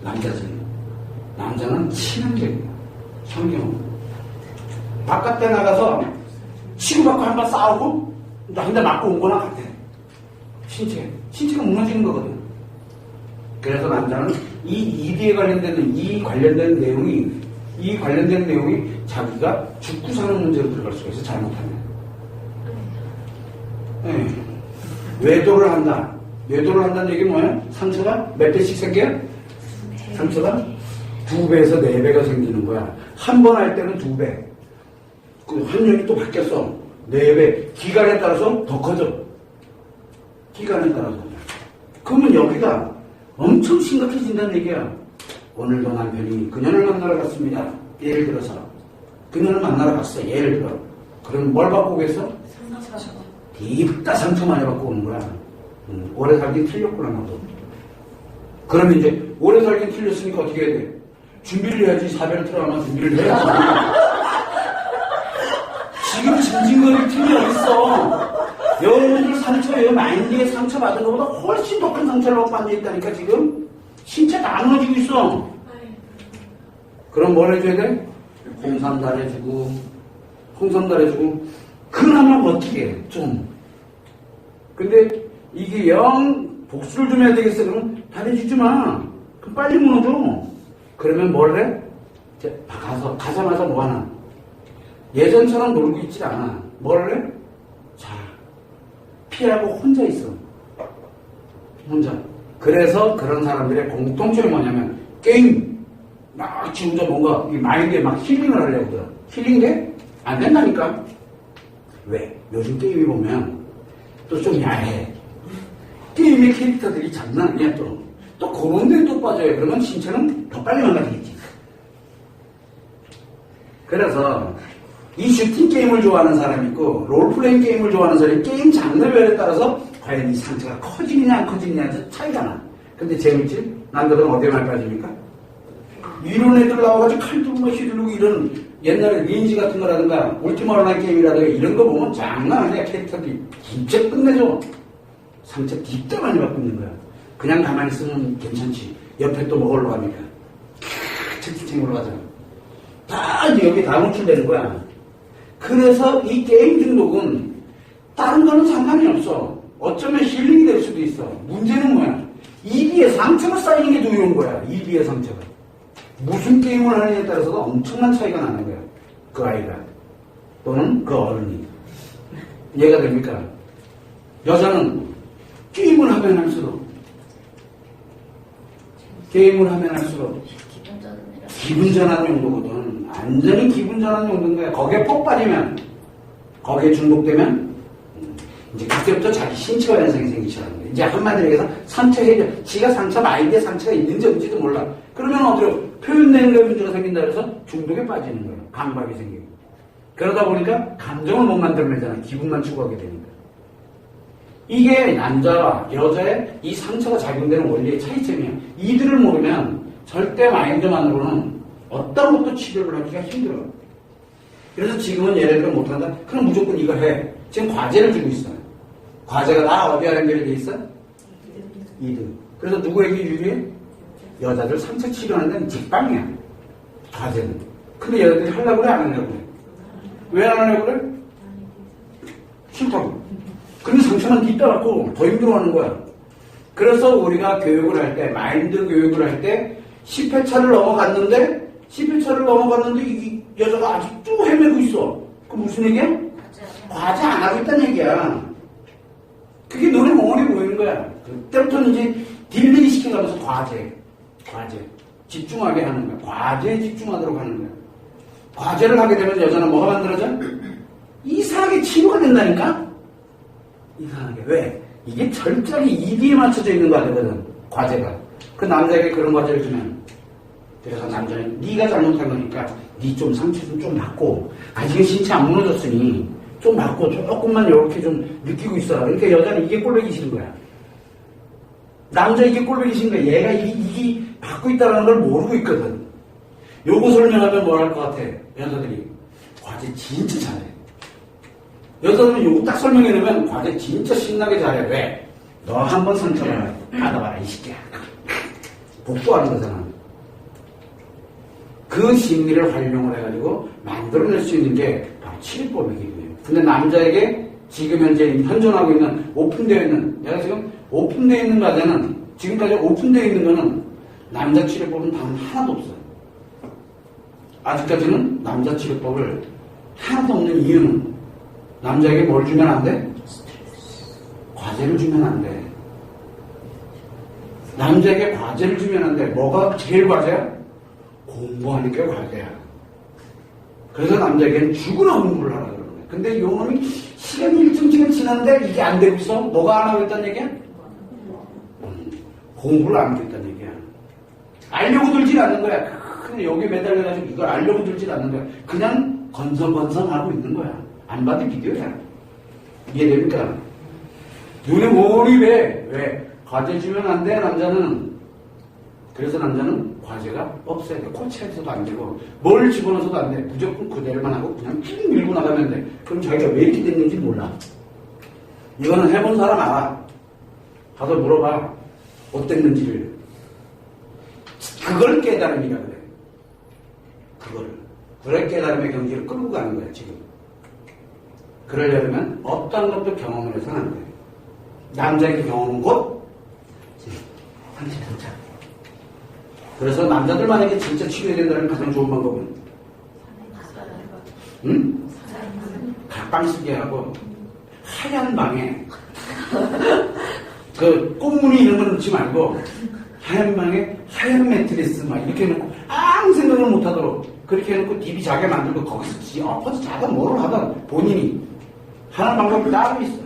남자지. 남자는 치명적이야. 성경은. 바깥에 나가서 치고받고 한번 싸우고 한 대 맞고 온 거나 같아. 신체가 무너지는 거거든. 그래서 남자는 이 이디에 관련된 내용이 자기가 죽고 사는 문제로 들어갈 수가 있어. 잘못하면. 네. 외도를 한다. 외도를 한다는 얘기는 뭐야? 상처가 몇 배씩 생겨요? 상처가 2배에서 4배가 생기는 거야. 한 번 할 때는 2배. 그 환율이 또 바뀌었어. 4배. 기간에 따라서 더 커져. 기간에 따라서. 그러면 여기가 엄청 심각해진다는 얘기야. 오늘도 남편이 그녀를 만나러 갔습니다. 예를 들어서. 그녀를 만나러 갔어. 예를 들어. 그럼 뭘 받고 오겠어? 딥다 상처 많이 받고 오는 거야. 오래 살긴 틀렸구나, 나도. 그러면 이제, 오래 살긴 틀렸으니까 어떻게 해야 돼? 준비를 해야지. 사별 트라우마 준비를 해야지. 지금 징징거릴 틈이 어딨어. 여러분들 상처예요. 마인드에 상처 받은 것보다 훨씬 더 큰 상처를 받고 앉아있다니까, 지금. 신체 다 무너지고 있어. 그럼 뭘 해줘야 돼? 홍삼 달해주고, 그나마 어떻게 해, 좀. 근데 이게 영 복수를 좀 해야 되겠어. 그러면 달해주지 마. 그럼 빨리 무너져. 그러면 뭘 해? 가자마자 뭐 하나? 예전처럼 놀고 있지 않아. 뭘 해? 자, 피하고 혼자 있어. 혼자. 그래서 그런 사람들의 공통점이 뭐냐면, 게임. 막 지 혼자 뭔가, 이 마인드에 막 힐링을 하려고 그래. 힐링돼? 안 된다니까? 왜? 요즘 게임이 보면, 또 좀 야해. 게임의 캐릭터들이 장난 아니야, 또. 또 그런 데는 또 빠져요. 그러면 신체는 더 빨리 망가지겠지. 그래서, 이 슈팅 게임을 좋아하는 사람이 있고, 롤플레잉 게임을 좋아하는 사람이 게임 장르별에 따라서 과연 이 상처가 커지느냐 안 커지느냐 차이가 나. 근데 재밌지? 남들은 어디에 많이 빠집니까? 이런 애들 나와가지고 칼 들고 휘두르고 이런 옛날에 리니지 같은 거라든가 울티마 온라인 게임이라든가 이런 거 보면 장난 아니야. 캐릭터들이 진짜 끝내줘. 상처 딥다 많이 받고 있는 거야. 그냥 가만히 있으면 괜찮지. 옆에 또 뭐 올라갑니까? 채팅창 올라가잖아. 다 이제 여기 다 노출되는 거야. 그래서 이 게임 중독은 다른 거는 상관이 없어. 어쩌면 힐링이 될 수도 있어. 문제는 뭐야? 이비에 상처가 쌓이는 게 두려운 거야. 이비의 상처가. 무슨 게임을 하느냐에 따라서도 엄청난 차이가 나는 거야. 그 아이가. 또는 그 어른이. 이해가 됩니까? 여자는 게임을 하면 할수록 기분 전환 용도거든. 완전히 기분 전환 용도인 거야. 거기에 폭 빠지면, 거기에 중독되면 이제 그때부터 자기 신체화 현상이 생기시라는 거예요. 이제 한마디로 얘기해서 상처 해결, 지가 상처, 마인드에 상처가 있는지 없는지도 몰라. 그러면 어디로 표현되는 데 문제가 생긴다 그래서 중독에 빠지는 거예요. 강박이 생기고. 그러다 보니까 감정을 못 만들어내잖아. 기분만 추구하게 되니까. 이게 남자와 여자의 이 상처가 작용되는 원리의 차이점이야. 이들을 모르면 절대 마인드만으로는 어떤 것도 치료를 하기가 힘들어. 그래서 지금은 예를 들어 못한다? 그럼 무조건 이거 해. 지금 과제를 주고 있어. 과제가 다 어디와 연결이 돼 있어? 2등. 그래서 누구에게 유리해? 여자들 상처 치료하는 데는 직방이야. 과제는. 근데 여자들이 하려고 그래? 안 하려고 그래? 왜 안 하려고 그래? 싫다고. 근데 상처는 뒤따랐고 더 힘들어하는 거야. 그래서 우리가 교육을 할 때, 마인드 교육을 할 때 10회차를 넘어갔는데 이 여자가 아직도 헤매고 있어. 그 무슨 얘기야? 과제 안 하고 있다는 얘기야. 그게 너네 멍울이 보이는 거야. 그때부터는 이제 딜리기 시켜가면서 과제. 집중하게 하는 거야. 과제에 집중하도록 하는 거야. 과제를 하게 되면 여자는 뭐가 만들어져? 이상하게 치료가 된다니까? 이상하게. 왜? 이게 철저하게 ED에 맞춰져 있는 과제거든. 과제가. 그 남자에게 그런 과제를 주면 그래서 남자는 네가 잘못한 거니까 네 좀 상처 좀 받고 아직은 신체 안 무너졌으니 좀 받고 조금만 이렇게 좀 느끼고 있어. 그러니까 여자는 이게 꼴보기 싫은 거야. 남자 이게 꼴보기 싫은 거야. 얘가 이게 받고 있다는 걸 모르고 있거든. 요거 설명하면 뭘 할 것 같아? 여자들이 과제 진짜 잘해. 여자들은 요거 딱 설명해놓으면 과제 진짜 신나게 잘해. 왜? 너 한번 상처를 받아봐라 이 새끼야. 복구하는 거잖아. 그 심리를 활용을 해가지고 만들어낼 수 있는 게 바로 치료법이거든요. 근데 남자에게 지금 현재 현존하고 있는 오픈되어 있는, 내가 지금 오픈되어 있는 과제는, 지금까지 오픈되어 있는 거는 남자 치료법은 단 하나도 없어요. 아직까지는 남자 치료법을 하나도 없는 이유는 남자에게 뭘 주면 안 돼? 과제를 주면 안 돼. 남자에게 과제를 주면 안 돼. 뭐가 제일 과제야? 공부하는 게 과제야. 그래서 남자에게는 죽으나 공부를 하라 그러는 거야. 근데 요놈이 시간이 일정치가 지났는데 이게 안 되고 있어. 너가 안 하고 있다는 얘기야? 공부를 안 하고 있다는 얘기야. 알려고 들질 않는 거야. 근데 여기 매달려가지고 이걸 알려고 들질 않는 거야. 그냥 건성건성하고 있는 거야. 안 봐도 비디오야. 이해됩니까? 눈에 몰입해. 왜? 과제 주면 안 돼, 남자는. 그래서 남자는 과제가 없어야 돼. 코치해서도 안 되고, 뭘 집어넣어서도 안 돼. 무조건 그대로만 하고 그냥 쭉 밀고 나가면 돼. 그럼 자기가 왜 이렇게 됐는지 몰라. 이거는 해본 사람 알아. 가서 물어봐. 어땠는지를. 그걸 깨달음이라 그래. 그걸. 그럴 깨달음의 경지를 끌고 가는 거야, 지금. 그러려면 어떤 것도 경험을 해서는 안 돼. 남자에게 경험은 곧 상체 도착. 그래서 남자들 만약에 진짜 치료해야 된다는 가장 좋은 방법은 응? 각방 쓰게 하고 하얀 방에 그 꽃무늬 이런 거 넣지 말고 하얀 방에 하얀 매트리스 막 이렇게 해놓고 아무 생각을 못하도록 그렇게 해놓고 DB 자게 만들고 거기서 엎어서 자든 뭐를 하든 본인이 하는 방법이 따로 있어.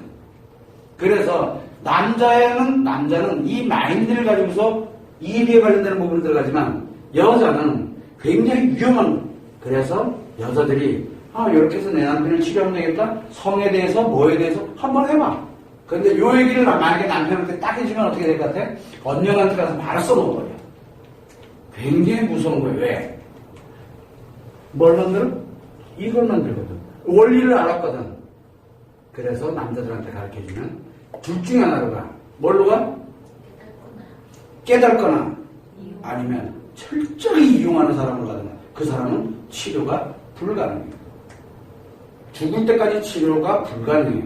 그래서 남자는 이 마인드를 가지고서 이해에 관련되는 부분을 들어가지만 여자는 굉장히 위험한. 그래서 여자들이 이렇게 해서 내 남편을 치료하면 되겠다. 성에 대해서 뭐에 대해서 한번 해봐. 그런데 요 얘기를 만약에 남편한테 딱 해주면 어떻게 될 것 같아? 언녀한테 가서 바로 써놓아버려. 굉장히 무서운 거예요. 왜? 뭘 만들어? 이걸 만들거든. 원리를 알았거든. 그래서 남자들한테 가르쳐주면 둘 중에 하나로 가. 뭘로 가? 깨닫거나 아니면 철저히 이용하는 사람으로 가거나. 그 사람은 치료가 불가능해요. 죽을 때까지 치료가 불가능해요.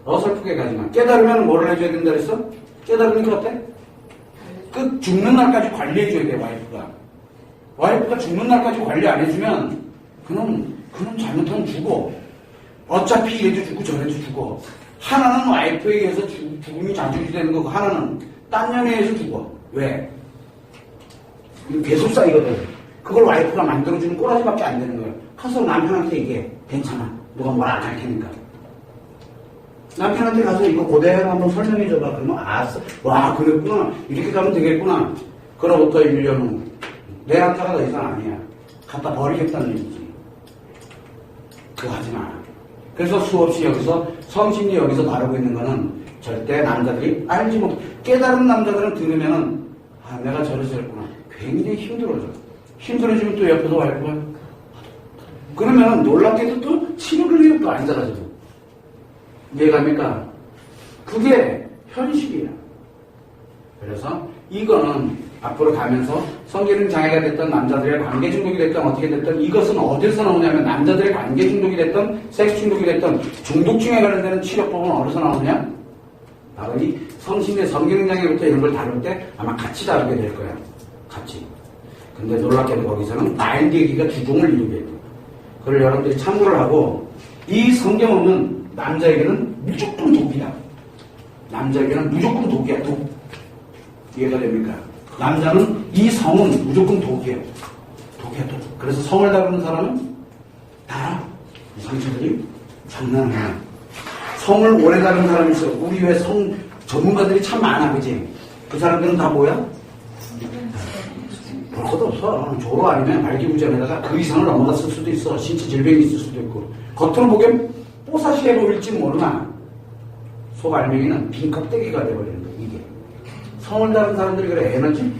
어설프게 가지만 깨달으면 뭐를 해줘야 된다 그랬어? 깨달으니까 어때? 그 죽는 날까지 관리해줘야 돼. 와이프가 죽는 날까지 관리 안 해주면 그놈 잘못하면 죽어. 어차피 이래도 죽고 저래도 죽어. 하나는 와이프에 의해서 죽음이 자주지 되는 거고 하나는 딴 년에 의해서 죽어. 왜? 계속 쌓이거든. 그걸 와이프가 만들어주는 꼬라지밖에 안 되는 거야. 가서 남편한테 얘기해. 괜찮아. 누가 뭐라 안 할 테니까. 남편한테 가서 이거 고대로 한번 설명해줘봐. 그러면 알았어. 와 그랬구나. 이렇게 가면 되겠구나. 그로부터 1년 후 내 한타가 더 이상 아니야. 갖다 버리겠다는 얘기지. 그거 하지 마. 그래서 수없이 여기서 성심리 여기서 다루고 있는 거는 절대 남자들이 알지 못. 깨달은 남자들은 들으면은 내가 저래서 했구나. 굉장히 힘들어져. 힘들어지면 또 옆에서 와이프가 그러면 놀랍게도 또 치료를 해도 또 안 잘하죠. 이해갑니까? 그게 현실이야. 그래서 이거는 앞으로 가면서 성기능 장애가 됐던 남자들의 관계 중독이 됐던 어떻게 됐던 이것은 어디서 나오냐면 남자들의 관계 중독이 됐던 섹스 중독이 됐던 중독증에 관련되는 치료법은 어디서 나오느냐? 바로 이 성신의 성기능 장애부터 이런 걸 다룰 때 아마 같이 다루게 될 거야. 같이. 근데 놀랍게도 거기서는 마인드 얘기가 주종을 이루게 돼. 그걸 여러분들이 참고를 하고 이 성경은 남자에게는 무조건 독이다. 남자에게는 무조건 독이야. 독. 이해가 됩니까? 남자는 이 성은 무조건 독이에요. 독이야, 독. 그래서 성을 다루는 사람은 다 이 상처들이 장난 아니야. 성을 오래 다루는 사람이 있어. 우리 왜 성 전문가들이 참 많아, 그지? 그 사람들은 다 뭐야? 볼 것도 없어. 조로 아니면 발기부전에다가 그 이상을 넘어갔을 수도 있어. 신체 질병이 있을 수도 있고. 겉으로 보기엔 뽀사시해 보일지 모르나 속 알맹이는 빈 껍데기가 돼버리는 거야. 이게 성을 다룬 사람들이 그래. 에너지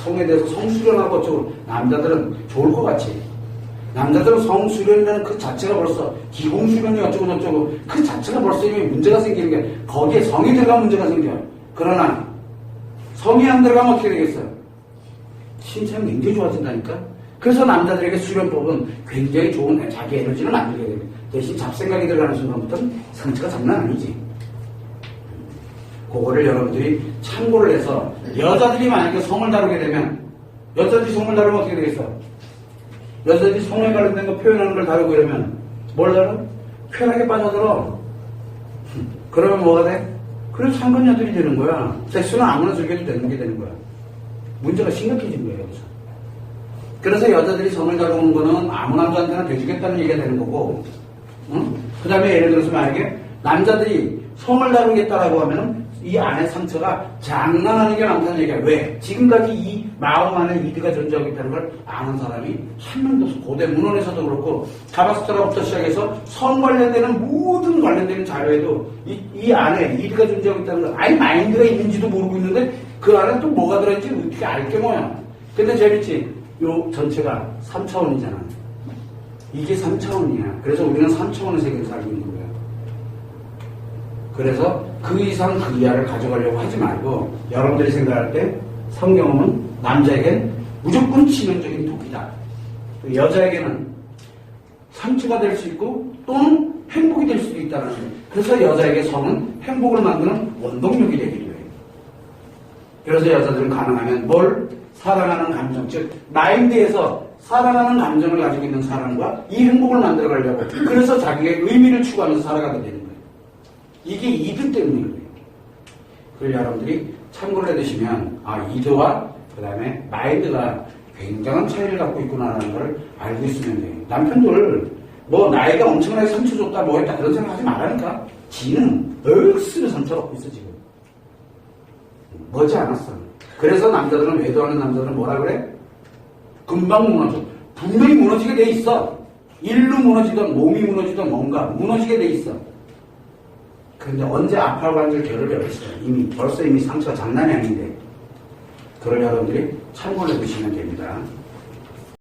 성에 대해서 성수련하고 어쩌고. 남자들은 좋을 것 같지. 남자들은 성수련이라는 그 자체가 벌써 기공수련이 어쩌고 저쩌고 그 자체가 벌써 이미 문제가 생기는 게 거기에 성이 들어가면 문제가 생겨. 그러나 성이 안 들어가면 어떻게 되겠어요? 신체는 굉장히 좋아진다니까. 그래서 남자들에게 수련법은 굉장히 좋은 자기 에너지를 만들게 됩니다. 대신 잡생각이 들어가는 순간부터는 상처가 장난 아니지. 그거를 여러분들이 참고를 해서 여자들이 만약에 성을 다루게 되면 여자들이 성을 다루면 어떻게 되겠어? 여자들이 성에 관련된 거 표현하는 걸 다루고 이러면 뭘 다루? 쾌락에 빠져들어. 그러면 뭐가 돼? 그래서 상근녀들이 되는 거야. 섹스는 아무나 즐겨도 되는 게 되는 거야. 문제가 심각해진 거예요, 여기서. 그래서 여자들이 성을 다루는 거는 아무 남자한테나 대주겠다는 얘기가 되는 거고, 응? 그 다음에 예를 들어서 만약에 남자들이 성을 다루겠다라고 하면은 이 안에 상처가 장난하는 게 많다는 얘기야. 왜? 지금까지 이 마음 안에 이드가 존재하고 있다는 걸 아는 사람이 한 명도 없어. 고대 문헌에서도 그렇고 가바스트라부터 시작해서 성 관련되는 모든 관련되는 자료에도 이 안에 이드가 존재하고 있다는 걸 아예 마인드가 있는지도 모르고 있는데 그 안에 또 뭐가 들어있는지 어떻게 알게 뭐야. 근데 재밌지? 요 전체가 3차원이잖아. 이게 3차원이야. 그래서 우리는 3차원의 세계를 살고 있는 거야. 그래서 그 이상 그 이하를 가져가려고 하지 말고 여러분들이 생각할 때 성경은 남자에겐 무조건 치명적인 독이다. 여자에게는 상처가 될 수 있고 또는 행복이 될 수도 있다는 거예요. 그래서 여자에게 성은 행복을 만드는 원동력이 되기도 해요. 그래서 여자들은 가능하면 뭘? 사랑하는 감정, 즉 마인드에서 사랑하는 감정을 가지고 있는 사람과 이 행복을 만들어 가려고 그래서 자기의 의미를 추구하면서 살아가게 되는 거예요. 이게 이드 때문인 거예요. 그걸 여러분들이 참고를 해두시면 이드와 그 다음에 마인드가 굉장한 차이를 갖고 있구나라는 걸 알고 있으면 돼요. 남편들 뭐 나이가 엄청나게 상처 줬다 뭐 했다 그런 생각 하지 말라니까. 지는 억수로 상처 받고 있어 지금. 머지 않았어. 그래서 남자들은 외도하는 남자들은 뭐라 그래? 금방 무너져. 분명히 무너지게 돼 있어. 일로 무너지던 몸이 무너지던 뭔가 무너지게 돼 있어. 근데 언제 아파하고 앉을 겨를이 어딨어요. 벌써 이미 상처가 장난이 아닌데. 그걸 여러분들이 참고를 해두시면 됩니다.